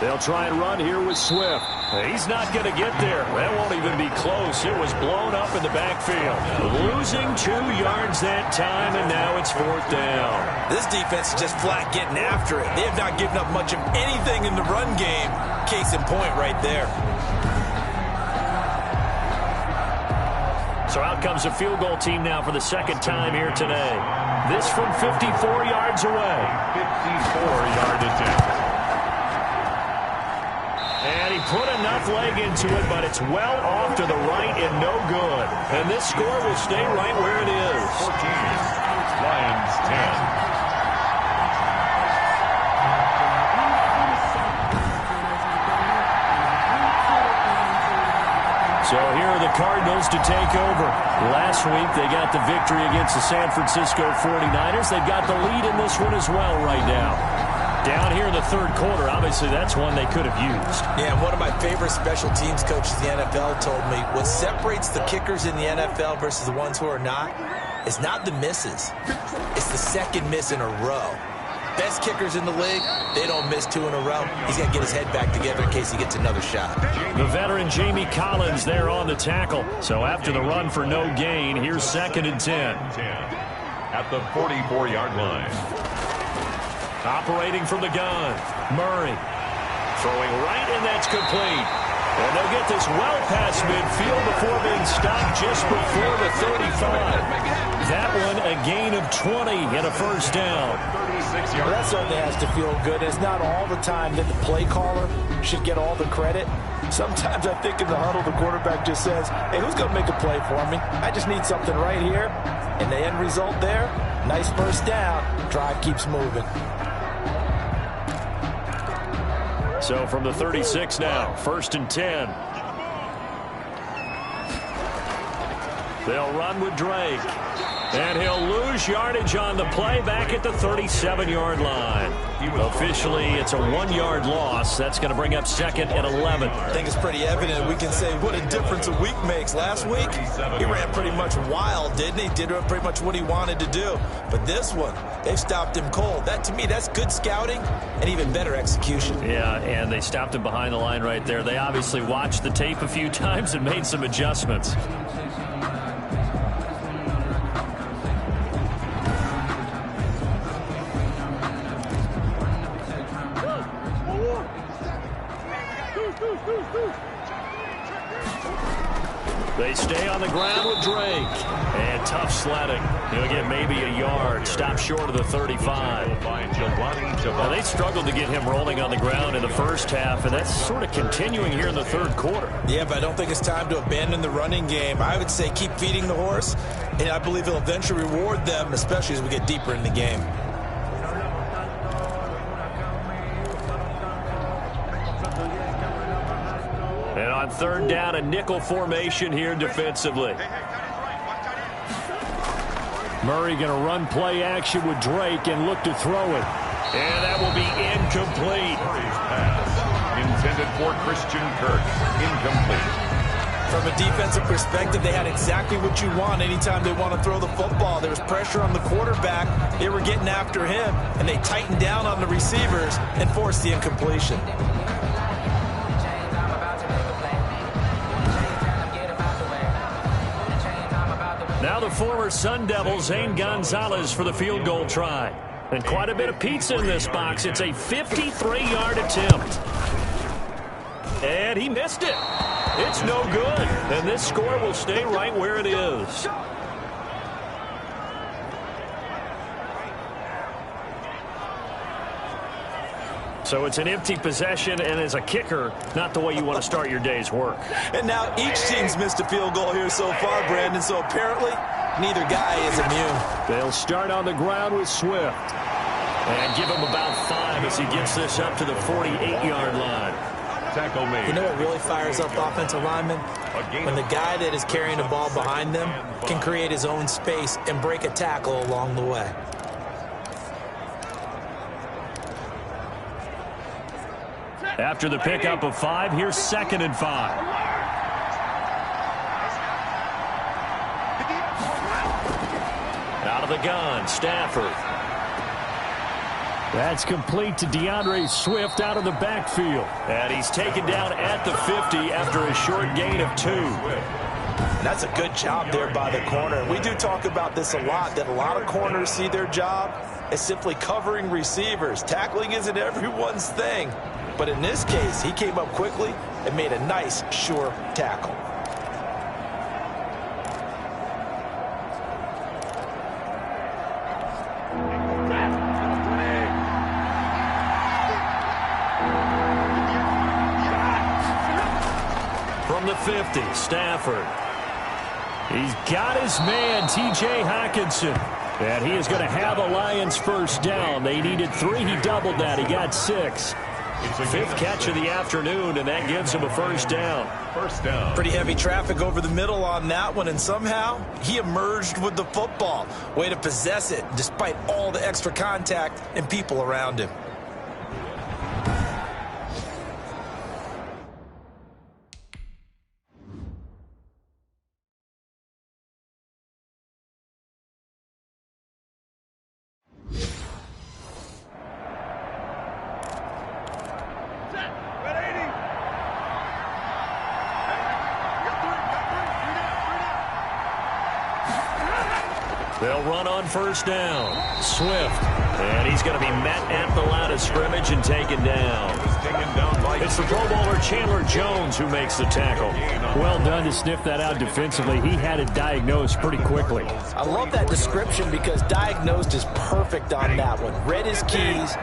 They'll try and run here with Swift. He's not going to get there. That won't even be close. It was blown up in the backfield. Losing 2 yards that time, and now it's 4th down. This defense is just flat getting after it. They have not given up much of anything in the run game. Case in point right there. So out comes a field goal team now for the 2nd time here today. This from 54 yards away. 54-yard attempt. And he put enough leg into it, but it's well off to the right and no good. And this score will stay right where it is. 14. Lions 10. So here are the Cardinals to take over. Last week they got the victory against the San Francisco 49ers. They've got the lead in this one as well right now. Down here in the 3rd quarter, obviously that's one they could have used. Yeah, one of my favorite special teams coaches in the NFL told me what separates the kickers in the NFL versus the ones who are not is not the misses. It's the 2nd miss in a row. Best kickers in the league, they don't miss 2 in a row. He's got to get his head back together in case he gets another shot. The veteran Jamie Collins there on the tackle. So after the run for no gain, here's 2nd and 10. At the 44-yard line. Operating from the gun, Murray. Throwing right, and that's complete. And they'll get this well past midfield before being stopped just before the 35. That one a gain of 20 and a first down. Well, that certainly has to feel good. It's not all the time that the play caller should get all the credit. Sometimes I think in the huddle the quarterback just says, hey, who's going to make a play for me? I just need something right here. And the end result there, nice first down. Drive keeps moving. So from the 36 now, 1st and 10. They'll run with Drake. And he'll lose yardage on the play back at the 37-yard line. Officially, it's a 1-yard loss. That's going to bring up second and 11. I think it's pretty evident. We can say what a difference a week makes. Last week, he ran pretty much wild, didn't he? Did pretty much what he wanted to do. But this one, they've stopped him cold. That, to me, that's good scouting and even better execution. Yeah, and they stopped him behind the line right there. They obviously watched the tape a few times and made some adjustments. They stay on the ground with Drake. And tough sledding. He'll get maybe a yard. Stop short of the 35. Now, they struggled to get him rolling on the ground in the first half, and that's sort of continuing here in the third quarter. Yeah, but I don't think it's time to abandon the running game. I would say keep feeding the horse, and I believe he'll eventually reward them, especially as we get deeper in the game. And on third down, a nickel formation here defensively. Murray going to run play action with Drake and look to throw it. And that will be incomplete. Murray's pass intended for Christian Kirk. Incomplete. From a defensive perspective, they had exactly what you want anytime they want to throw the football. There was pressure on the quarterback. They were getting after him, and they tightened down on the receivers and forced the incompletion. Now the former Sun Devil, Zane Gonzalez, for the field goal try. And quite a bit of pizza in this box. It's a 53-yard attempt. And he missed it. It's no good. And this score will stay right where it is. So it's an empty possession, and as a kicker, not the way you want to start your day's work. And now each team's missed a field goal here so far, Brandon, so apparently neither guy is immune. They'll start on the ground with Swift. And give him about 5 as he gets this up to the 48-yard line. Tackle made. You know what really fires up offensive linemen? When the guy that is carrying the ball behind them can create his own space and break a tackle along the way. After the pickup of 5, here's 2nd and 5. Out of the gun, Stafford. That's complete to DeAndre Swift out of the backfield. And he's taken down at the 50 after a short gain of 2. That's a good job there by the corner. We do talk about this a lot, that a lot of corners see their job as simply covering receivers. Tackling isn't everyone's thing. But in this case, he came up quickly and made a nice, sure tackle. From the 50, Stafford. He's got his man, T.J. Hockenson. And he is going to have a Lions first down. They needed 3. He doubled that. He got 6. 5th catch of the afternoon, and that gives him a first down. First down. Pretty heavy traffic over the middle on that one, and somehow he emerged with the football. Way to possess it, despite all the extra contact and people around him. They'll run on first down. Swift. And he's going to be met at the line of scrimmage and taken down. It's the Pro Bowler Chandler Jones who makes the tackle. Well done to sniff that out defensively. He had it diagnosed pretty quickly. I love that description because diagnosed is perfect on that one. Read his keys,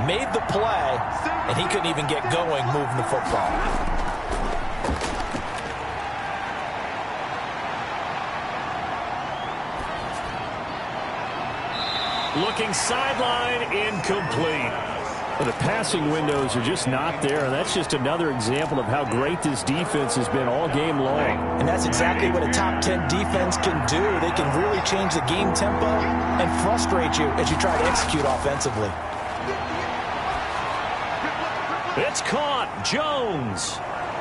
made the play, and he couldn't even get going moving the football. Looking sideline, incomplete. Well, the passing windows are just not there, and that's just another example of how great this defense has been all game long. And that's exactly what a top 10 defense can do. They can really change the game tempo and frustrate you as you try to execute offensively. It's caught. Jones.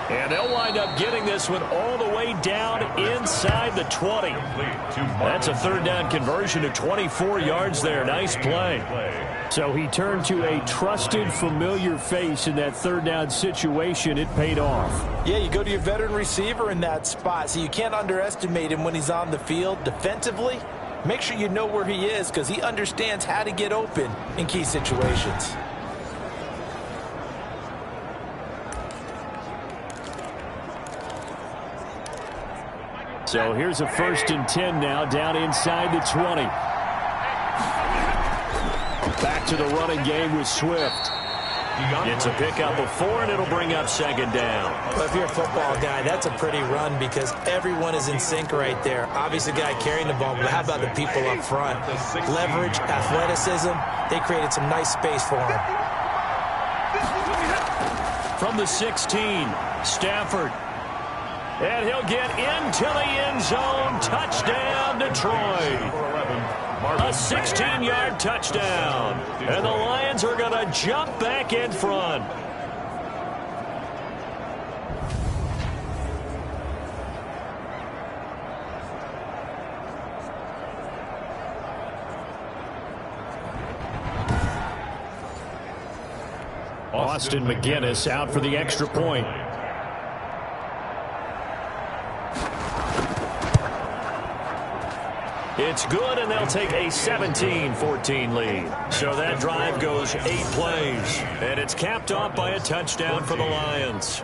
And they'll wind up getting this one all the way down inside the 20. That's a third down conversion to 24 yards there. Nice play. So he turned to a trusted, familiar face in that third down situation. It paid off. Yeah, you go to your veteran receiver in that spot, so you can't underestimate him when he's on the field. Defensively, make sure you know where he is because he understands how to get open in key situations. So here's a 1st and 10 now, down inside the 20. Back to the running game with Swift. It's a pickup of 4, and it'll bring up 2nd down. Well, if you're a football guy, that's a pretty run because everyone is in sync right there. Obviously, the guy carrying the ball, but how about the people up front? Leverage, athleticism, they created some nice space for him. From the 16, Stafford. And he'll get into the end zone. Touchdown, Detroit. A 16-yard touchdown. And the Lions are going to jump back in front. Austin McGinnis out for the extra point. It's good, and they'll take a 17-14 lead. So that drive goes 8 plays, and it's capped off by a touchdown for the Lions.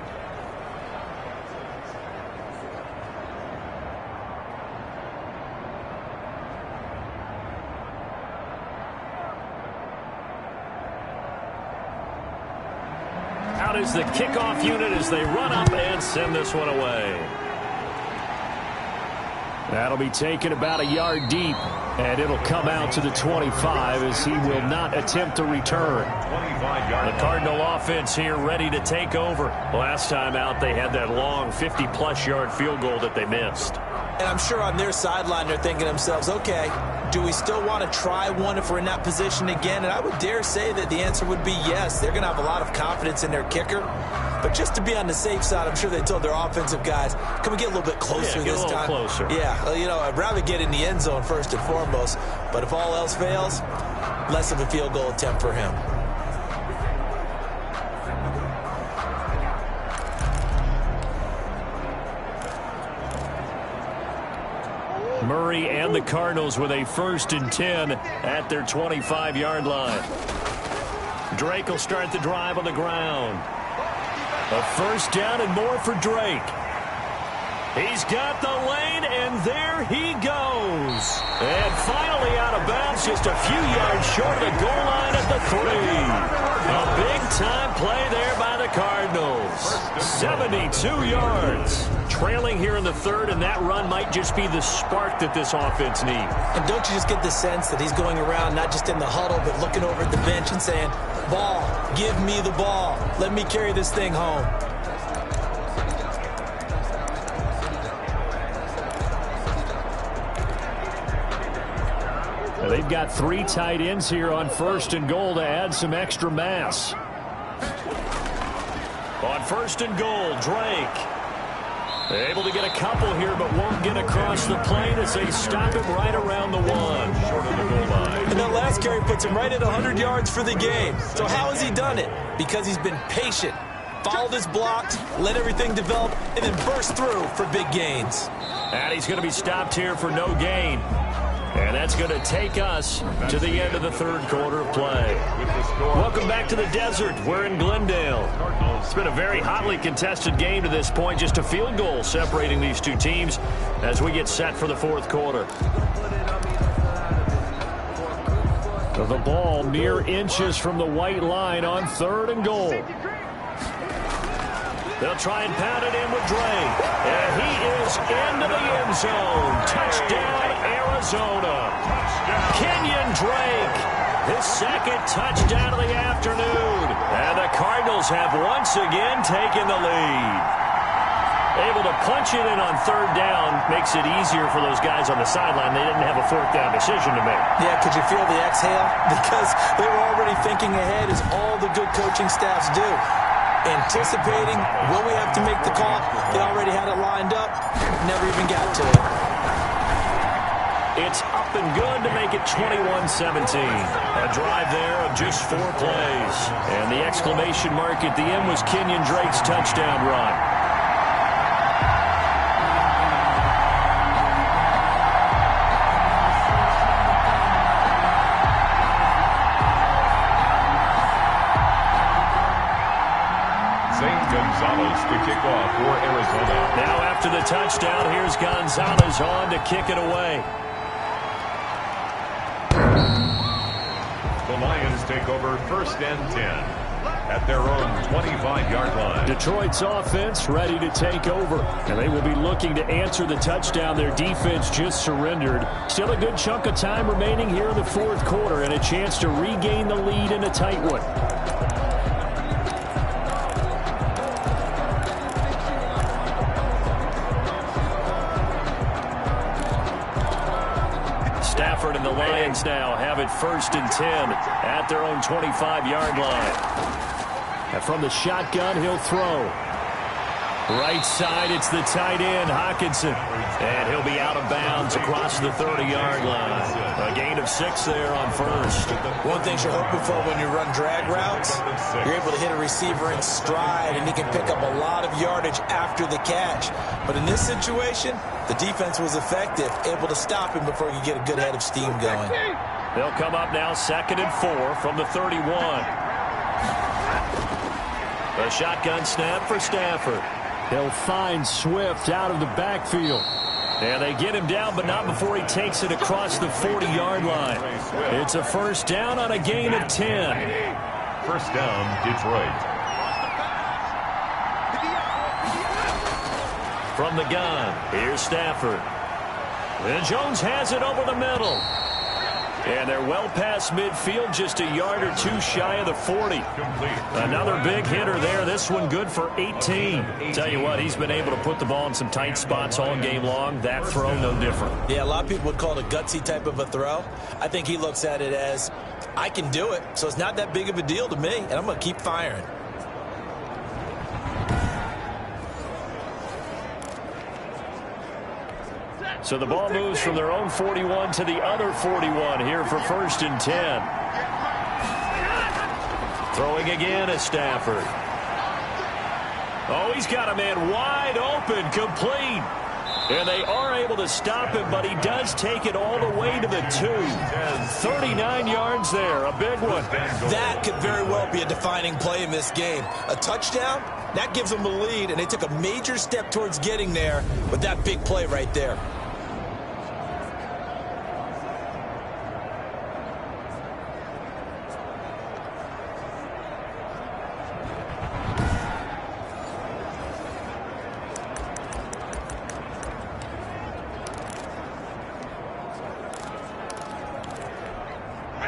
Out is the kickoff unit as they run up and send this one away. That'll be taken about a yard deep, and it'll come out to the 25 as he will not attempt to return. The Cardinal offense here ready to take over. Last time out, they had that long 50-plus yard field goal that they missed. And I'm sure on their sideline they're thinking to themselves, okay, do we still want to try one if we're in that position again? And I would dare say that the answer would be yes. They're going to have a lot of confidence in their kicker. But just to be on the safe side, I'm sure they told their offensive guys, can we get a little bit closer this time? A little closer. Yeah, well, you know, I'd rather get in the end zone first and foremost. But if all else fails, less of a field goal attempt for him. Murray and the Cardinals with a 1st and 10 at their 25-yard line. Drake will start the drive on the ground. A 1st down and more for Drake. He's got the lane, and there he goes. And finally out of bounds, just a few yards short of the goal line at the 3. A big-time play there by the Cardinals. 72 yards. Trailing here in the 3rd, and that run might just be the spark that this offense needs. And don't you just get the sense that he's going around not just in the huddle, but looking over at the bench and saying, ball, give me the ball. Let me carry this thing home. Now they've got 3 tight ends here on 1st and goal to add some extra mass. On 1st and goal, Drake. Able to get a couple here, but won't get across the plane as they stop him right around the 1. Short of the goal line. And that last carry puts him right at 100 yards for the game. So how has he done it? Because he's been patient, followed his blocks, let everything develop, and then burst through for big gains. And he's going to be stopped here for no gain. And that's going to take us to the end of the 3rd quarter of play. Welcome back to the desert. We're in Glendale. It's been a very hotly contested game to this point. Just a field goal separating these two teams as we get set for the 4th quarter. The ball mere inches from the white line on 3rd and goal. They'll try and pound it in with Drake. And he is into the end zone. Touchdown, Arizona. Kenyon Drake His second touchdown of the afternoon. And the Cardinals have once again taken the lead. Able to punch it in on third down makes it easier for those guys on the sideline. They didn't have a fourth down decision to make. Yeah, could you feel the exhale? Because they were already thinking ahead, as all the good coaching staffs do. Anticipating, will we have to make the call? They already had it lined up. Never even got to it. It's up and good to make it 21-17. A drive there of just 4 plays. And the exclamation mark at the end was Kenyon Drake's touchdown run. Gonzalez to kick off for Arizona. Now after the touchdown, here's Gonzalez on to kick it away. The Lions take over 1st and 10 at their own 25-yard line. Detroit's offense ready to take over, and they will be looking to answer the touchdown their defense just surrendered. Still a good chunk of time remaining here in the 4th quarter, and a chance to regain the lead in a tight one. Stafford and the Lions now have it 1st and 10 at their own 25-yard line. And from the shotgun, he'll throw. Right side, it's the tight end, Hockenson. And he'll be out of bounds across the 30-yard line. A gain of 6 there on 1st. One thing you're hoping for when you run drag routes, you're able to hit a receiver in stride, and he can pick up a lot of yardage after the catch. But in this situation, the defense was effective, able to stop him before you get a good head of steam going. They'll come up now 2nd and 4 from the 31. A shotgun snap for Stafford. He'll find Swift out of the backfield. And they get him down, but not before he takes it across the 40-yard line. It's a 1st down on a gain of 10. 1st down, Detroit. From the gun, here's Stafford. And Jones has it over the middle. And they're well past midfield, just a yard or 2 shy of the 40. Another big hitter there. This one good for 18. Tell you what, he's been able to put the ball in some tight spots all game long. That throw, no different. Yeah, a lot of people would call it a gutsy type of a throw. I think he looks at it as, I can do it, so it's not that big of a deal to me, and I'm going to keep firing. So the ball moves from their own 41 to the other 41 here for 1st and 10. Throwing again is Stafford. Oh, he's got a man wide open, complete. And they are able to stop him, but he does take it all the way to the 2. 39 yards there, a big one. That could very well be a defining play in this game. A touchdown, that gives them the lead, and they took a major step towards getting there with that big play right there.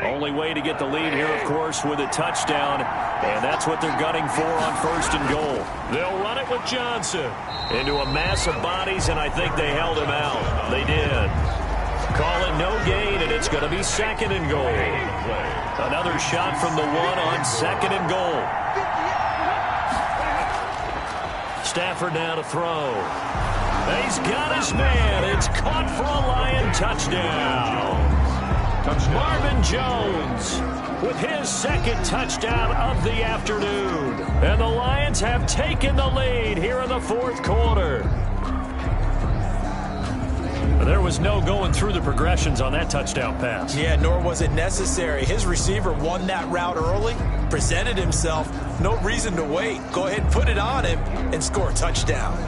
Only way to get the lead here, of course, with a touchdown. And that's what they're gunning for on 1st and goal. They'll run it with Johnson. Into a mass of bodies, and I think they held him out. They did. Call it no gain, and it's going to be 2nd and goal. Another shot from the 1 on 2nd and goal. Stafford now to throw. He's got his man. It's caught for a Lion touchdown. Marvin Jones with his 2nd touchdown of the afternoon. And the Lions have taken the lead here in the 4th quarter. There was no going through the progressions on that touchdown pass. Yeah, nor was it necessary. His receiver won that route early, presented himself. No reason to wait. Go ahead and put it on him and score a touchdown.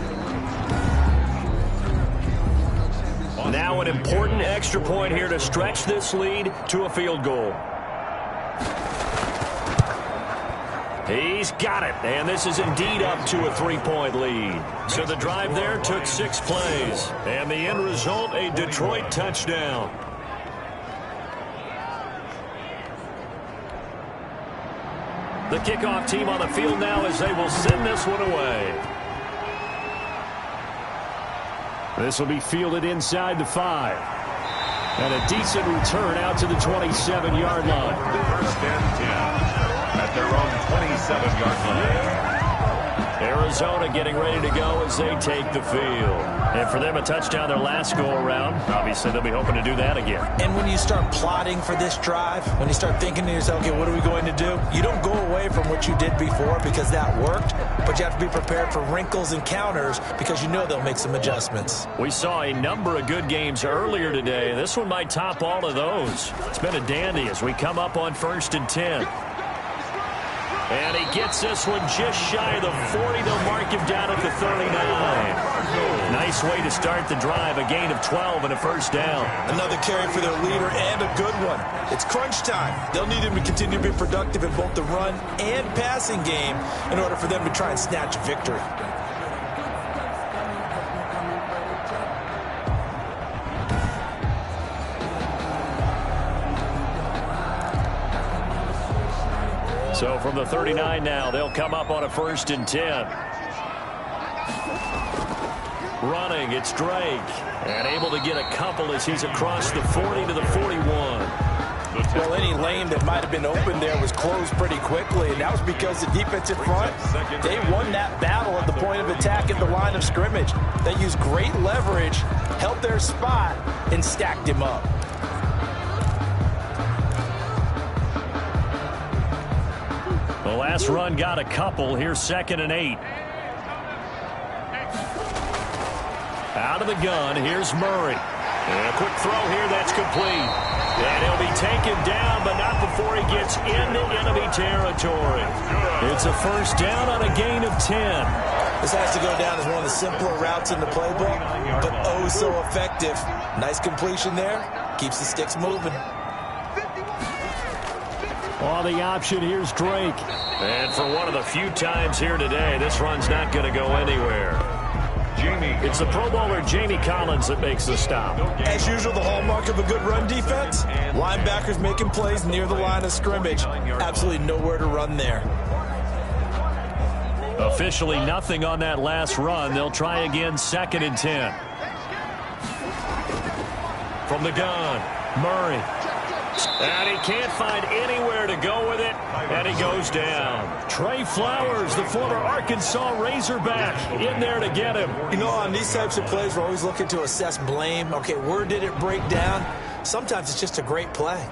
Now an important extra point here to stretch this lead to a field goal. He's got it, and this is indeed up to a 3-point lead. So the drive there took 6 plays, and the end result, a Detroit touchdown. The kickoff team on the field now as they will send this one away. This will be fielded inside the 5. And a decent return out to the 27-yard line. First and 10 at their own 27-yard line. Arizona getting ready to go as they take the field. And for them, a touchdown their last go-around. Obviously, they'll be hoping to do that again. And when you start plotting for this drive, when you start thinking to yourself, okay, what are we going to do? You don't go away from what you did before because that worked, but you have to be prepared for wrinkles and counters because you know they'll make some adjustments. We saw a number of good games earlier today. This one might top all of those. It's been a dandy as we come up on 1st and 10. And he gets this one just shy of the 40. They'll mark him down at the 39. Nice way to start the drive. A gain of 12 and a first down. Another carry for their leader and a good one. It's crunch time. They'll need him to continue to be productive in both the run and passing game in order for them to try and snatch a victory. So from the 39 now, they'll come up on a 1st and 10. Running, it's Drake. And able to get a couple as he's across the 40 to the 41. Well, any lane that might have been open there was closed pretty quickly, and that was because the defensive front, they won that battle at the point of attack at the line of scrimmage. They used great leverage, held their spot, and stacked him up. The last run got a couple. Here's 2nd and 8. Out of the gun, here's Murray. And a quick throw here, that's complete. And he'll be taken down, but not before he gets into enemy territory. It's a first down on a gain of 10. This has to go down as one of the simpler routes in the playbook, but oh so effective. Nice completion there. Keeps the sticks moving. On the option, here's Drake. And for one of the few times here today, this run's not going to go anywhere. It's the Pro Bowler Jamie Collins that makes the stop. As usual, the hallmark of a good run defense, linebackers making plays near the line of scrimmage. Absolutely nowhere to run there. Officially nothing on that last run. They'll try again, 2nd and 10. From the gun, Murray. And he can't find anywhere to go with it, and he goes down. Trey Flowers, the former Arkansas Razorback, in there to get him. You know, on these types of plays, we're always looking to assess blame. Okay, where did it break down? Sometimes it's just a great play.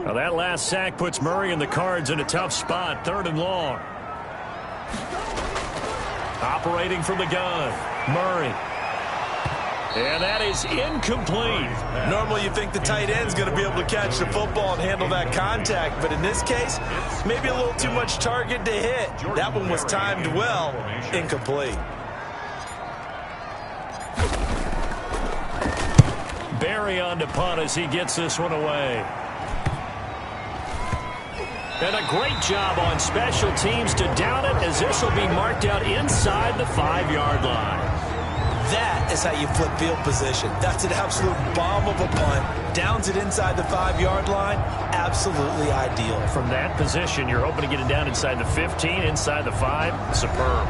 Now that last sack puts Murray and the Cards in a tough spot, 3rd and long. Operating from the gun, Murray. And that is incomplete. Normally you think the tight end's going to be able to catch the football and handle that contact, but in this case, maybe a little too much target to hit. That one was timed well, incomplete. Barry on to punt as he gets this one away. And a great job on special teams to down it as this will be marked out inside the 5-yard line. That is how you flip field position. That's an absolute bomb of a punt. Downs it inside the 5-yard line. Absolutely ideal. From that position, you're hoping to get it down inside the 15, inside the 5. Superb.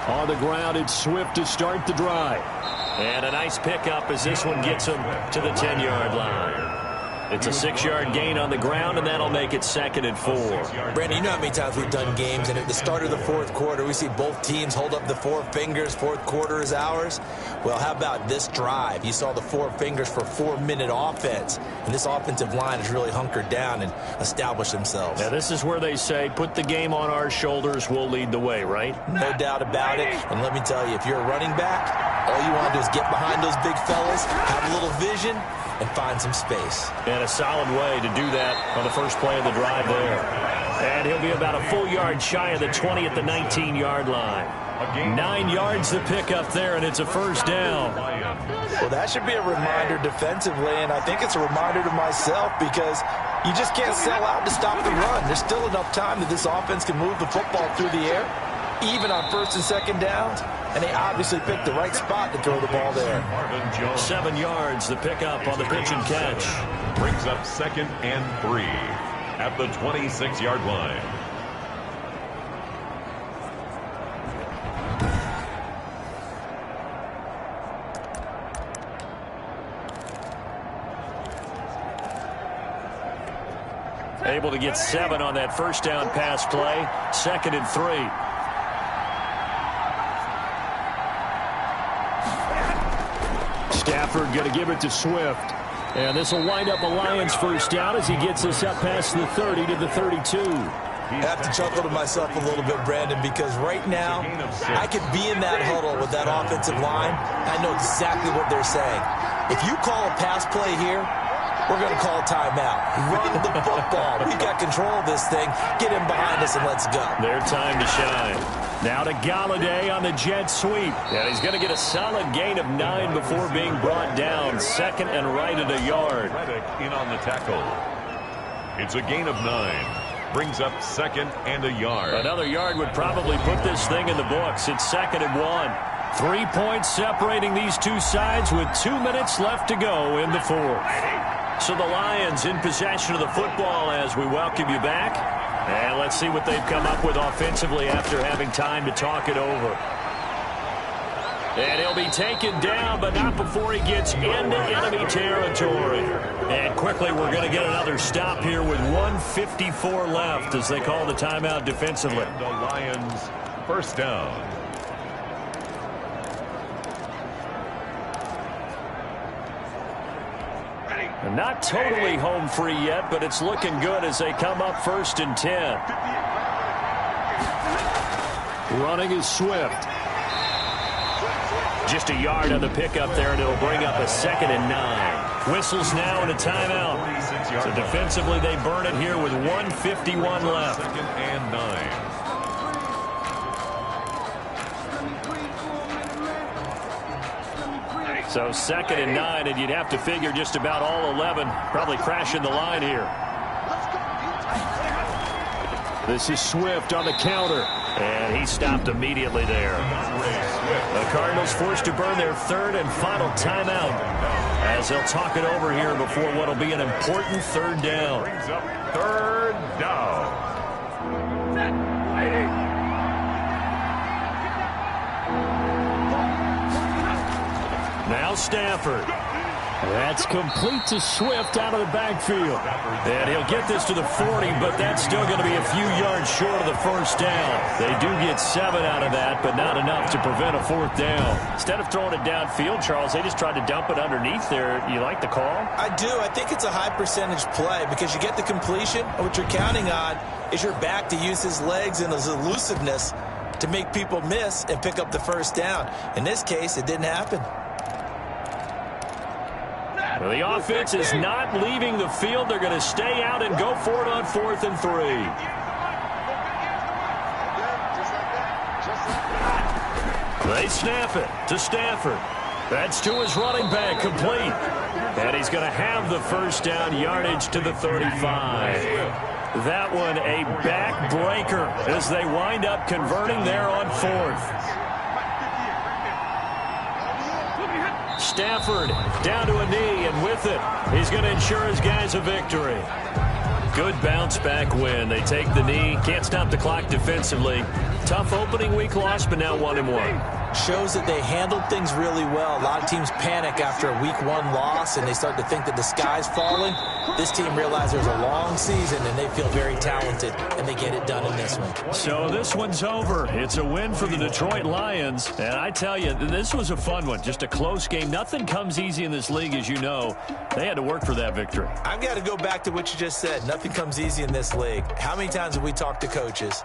On the ground, it's Swift to start the drive. And a nice pickup as this one gets him to the 10-yard line. It's a 6-yard gain on the ground, and that'll make it 2nd and 4. Brandon, you know how many times we've done games, and at the start of the fourth quarter, we see both teams hold up the 4 fingers, fourth quarter is ours. Well, how about this drive? You saw the 4 fingers for 4-minute offense, and this offensive line has really hunkered down and established themselves. Now, this is where they say, put the game on our shoulders, we'll lead the way, right? No doubt about it, and let me tell you, if you're a running back, all you want to do is get behind those big fellas, have a little vision, and find some space. And a solid way to do that on the first play of the drive there. And he'll be about a full yard shy of the 20 at the 19-yard line. 9 yards to pick up there, and it's a first down. Well, that should be a reminder defensively, and I think it's a reminder to myself because you just can't sell out to stop the run. There's still enough time that this offense can move the football through the air, even on 1st and 2nd downs, and they obviously picked the right spot to throw the ball there. 7 yards the pickup on the pitch and catch. Brings up 2nd and 3 at the 26-yard line. Able to get 7 on that first down pass play. 2nd and 3. Stafford going to give it to Swift. And this will wind up a Lions first down as he gets us up past the 30 to the 32. I have to chuckle to myself a little bit, Brandon, because right now I could be in that huddle with that offensive line. I know exactly what they're saying. If you call a pass play here, we're going to call a timeout. Run the football. We've got control of this thing. Get him behind us and let's go. Their time to shine. Now to Galladay on the jet sweep. And he's going to get a solid gain of 9 before being brought down. 2nd and right at a yard. Reddick in on the tackle. It's a gain of 9. Brings up 2nd and a yard. Another yard would probably put this thing in the books. It's 2nd and 1. 3 points separating these two sides with 2 minutes left to go in the 4th. So the Lions in possession of the football as we welcome you back. And let's see what they've come up with offensively after having time to talk it over. And he'll be taken down, but not before he gets into enemy territory. And quickly, we're going to get another stop here with 1:54 left as they call the timeout defensively. And the Lions first down. Not totally home free yet, but it's looking good as they come up 1st and 10. Running is Swift. Just a yard on the pickup there, and it'll bring up a 2nd and 9. Whistles now and a timeout. So defensively, they burn it here with 1:51 left. 2nd and 9. So 2nd and 9, and you'd have to figure just about all 11 probably crashing the line here. This is Swift on the counter, and he stopped immediately there. The Cardinals forced to burn their 3rd and final timeout as they'll talk it over here before what will be an important 3rd down. Brings up 3rd down. Now Stafford. That's complete to Swift out of the backfield. And he'll get this to the 40, but that's still going to be a few yards short of the first down. They do get 7 out of that, but not enough to prevent a 4th down. Instead of throwing it downfield, Charles, they just tried to dump it underneath there. You like the call? I do. I think it's a high percentage play because you get the completion. What you're counting on is your back to use his legs and his elusiveness to make people miss and pick up the first down. In this case, it didn't happen. Well, the offense is not leaving the field. They're going to stay out and go for it on 4th and 3. They snap it to Stafford. That's to his running back, complete. And he's going to have the first down, yardage to the 35. That one a backbreaker as they wind up converting there on 4th. Stafford down to a knee, and with it, he's going to ensure his guys a victory. Good bounce-back win. They take the knee. Can't stop the clock defensively. Tough opening week loss, but now 1-1. shows that they handled things really well. A lot of teams panic after a week 1 loss, and they start to think that the sky's falling. This team realizes there's a long season, and they feel very talented, and they get it done in this one. So this one's over. It's a win for the Detroit Lions. And I tell you, this was a fun one. Just a close game. Nothing comes easy in this league, as you know. They had to work for that victory. I've got to go back to what you just said. Nothing comes easy in this league. How many times have we talked to coaches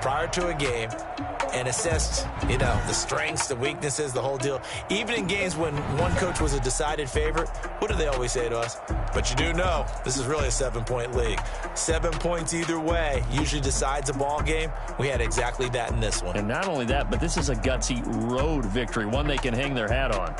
prior to a game and assessed, the strengths, the weaknesses, the whole deal? Even in games when one coach was a decided favorite, what do they always say to us? But you do know, this is really a 7-point league. 7 points either way usually decides a ball game. We had exactly that in this one. And not only that, but this is a gutsy road victory, one they can hang their hat on.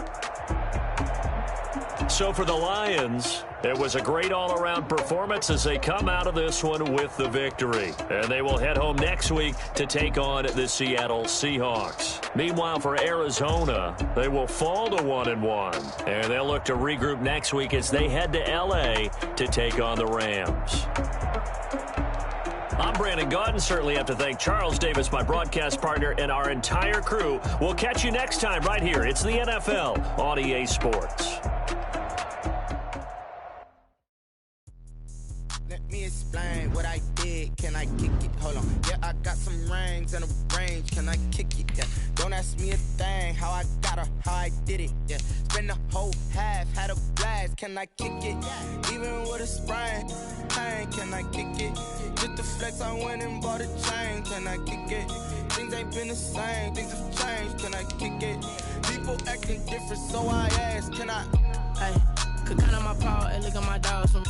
So for the Lions, it was a great all-around performance as they come out of this one with the victory. And they will head home next week to take on the Seattle Seahawks. Meanwhile, for Arizona, they will fall to 1-1. And they'll look to regroup next week as they head to L.A. to take on the Rams. I'm Brandon Gaudin. Certainly have to thank Charles Davis, my broadcast partner, and our entire crew. We'll catch you next time right here. It's the NFL on EA Sports. Let me explain what I did. Can I kick it? Hold on. Yeah, I got some rings and a range. Can I kick it? Yeah. Don't ask me a thing. How I got her, how I did it. Yeah. Spend the whole half, had a blast. Can I kick it? Even with a sprain. Pain, can I kick it? Just the flex, I went and bought a chain. Can I kick it? Things ain't been the same. Things have changed. Can I kick it? People acting different, so I ask. Can I? Hey, could count on my power and look at my dogs from.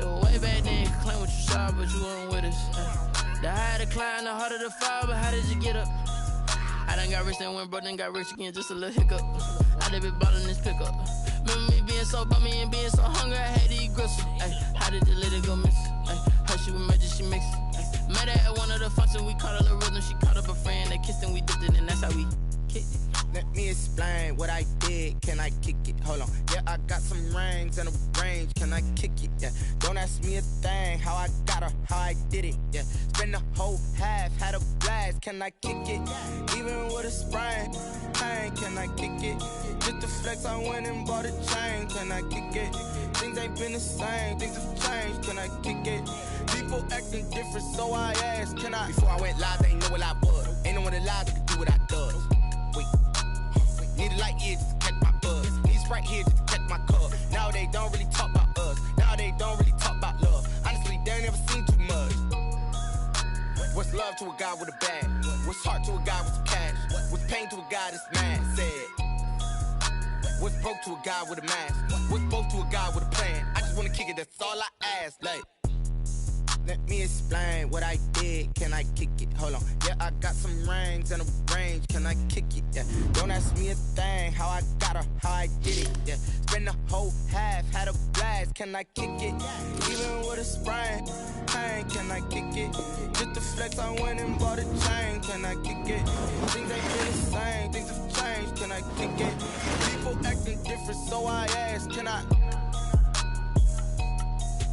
Way back then, you could claim what you saw, but you weren't with us. The higher the climb, the harder the fall, but how did you get up? I done got rich and went broke, then got rich again, just a little hiccup. I done been ballin' this pickup. Remember me being so bummy and being so hungry, I had to eat gristle. How did the lady go miss? Her she was magic, she mixed. Met her at one of the functions, we caught her rhythm, she caught up a friend, they kissed and we dipped it, and that's how we kicked it. Let me explain what I did. Can I kick it? Hold on. Yeah, I got some rings and a range. Can I kick it? Yeah. Don't ask me a thing. How I got her, how I did it. Yeah. Spend the whole half, had a blast. Can I kick it? Even with a sprain. Pain, can I kick it? Just the flex, I went and bought a chain. Can I kick it? Things ain't been the same. Things have changed. Can I kick it? People acting different, so I asked. Can I? Before I went live, they ain't know what I was. Ain't no one alive that could do what I does. Wait. Need a light here just to catch my buzz. Need Sprite here just to catch my cup. Now they don't really talk about us. Now they don't really talk about love. Honestly, they ain't never seen too much. What's love to a guy with a bag? What's heart to a guy with some cash? What's pain to a guy that's mad? Said. What's broke to a guy with a mask? What's both to a guy with a plan? I just wanna kick it, that's all I ask. Like, let me explain what I did. Can I kick it? Hold on. Yeah, I got some rings and a range. Can I kick it? Yeah. Don't ask me a thing. How I got her, how I did it. Yeah. Spend the whole half, had a blast. Can I kick it? Even with a sprain. Pain, can I kick it? Just the flex, I went and bought a chain. Can I kick it? Things ain't been the same. Things have changed. Can I kick it? People acting different, so I ask. Can I?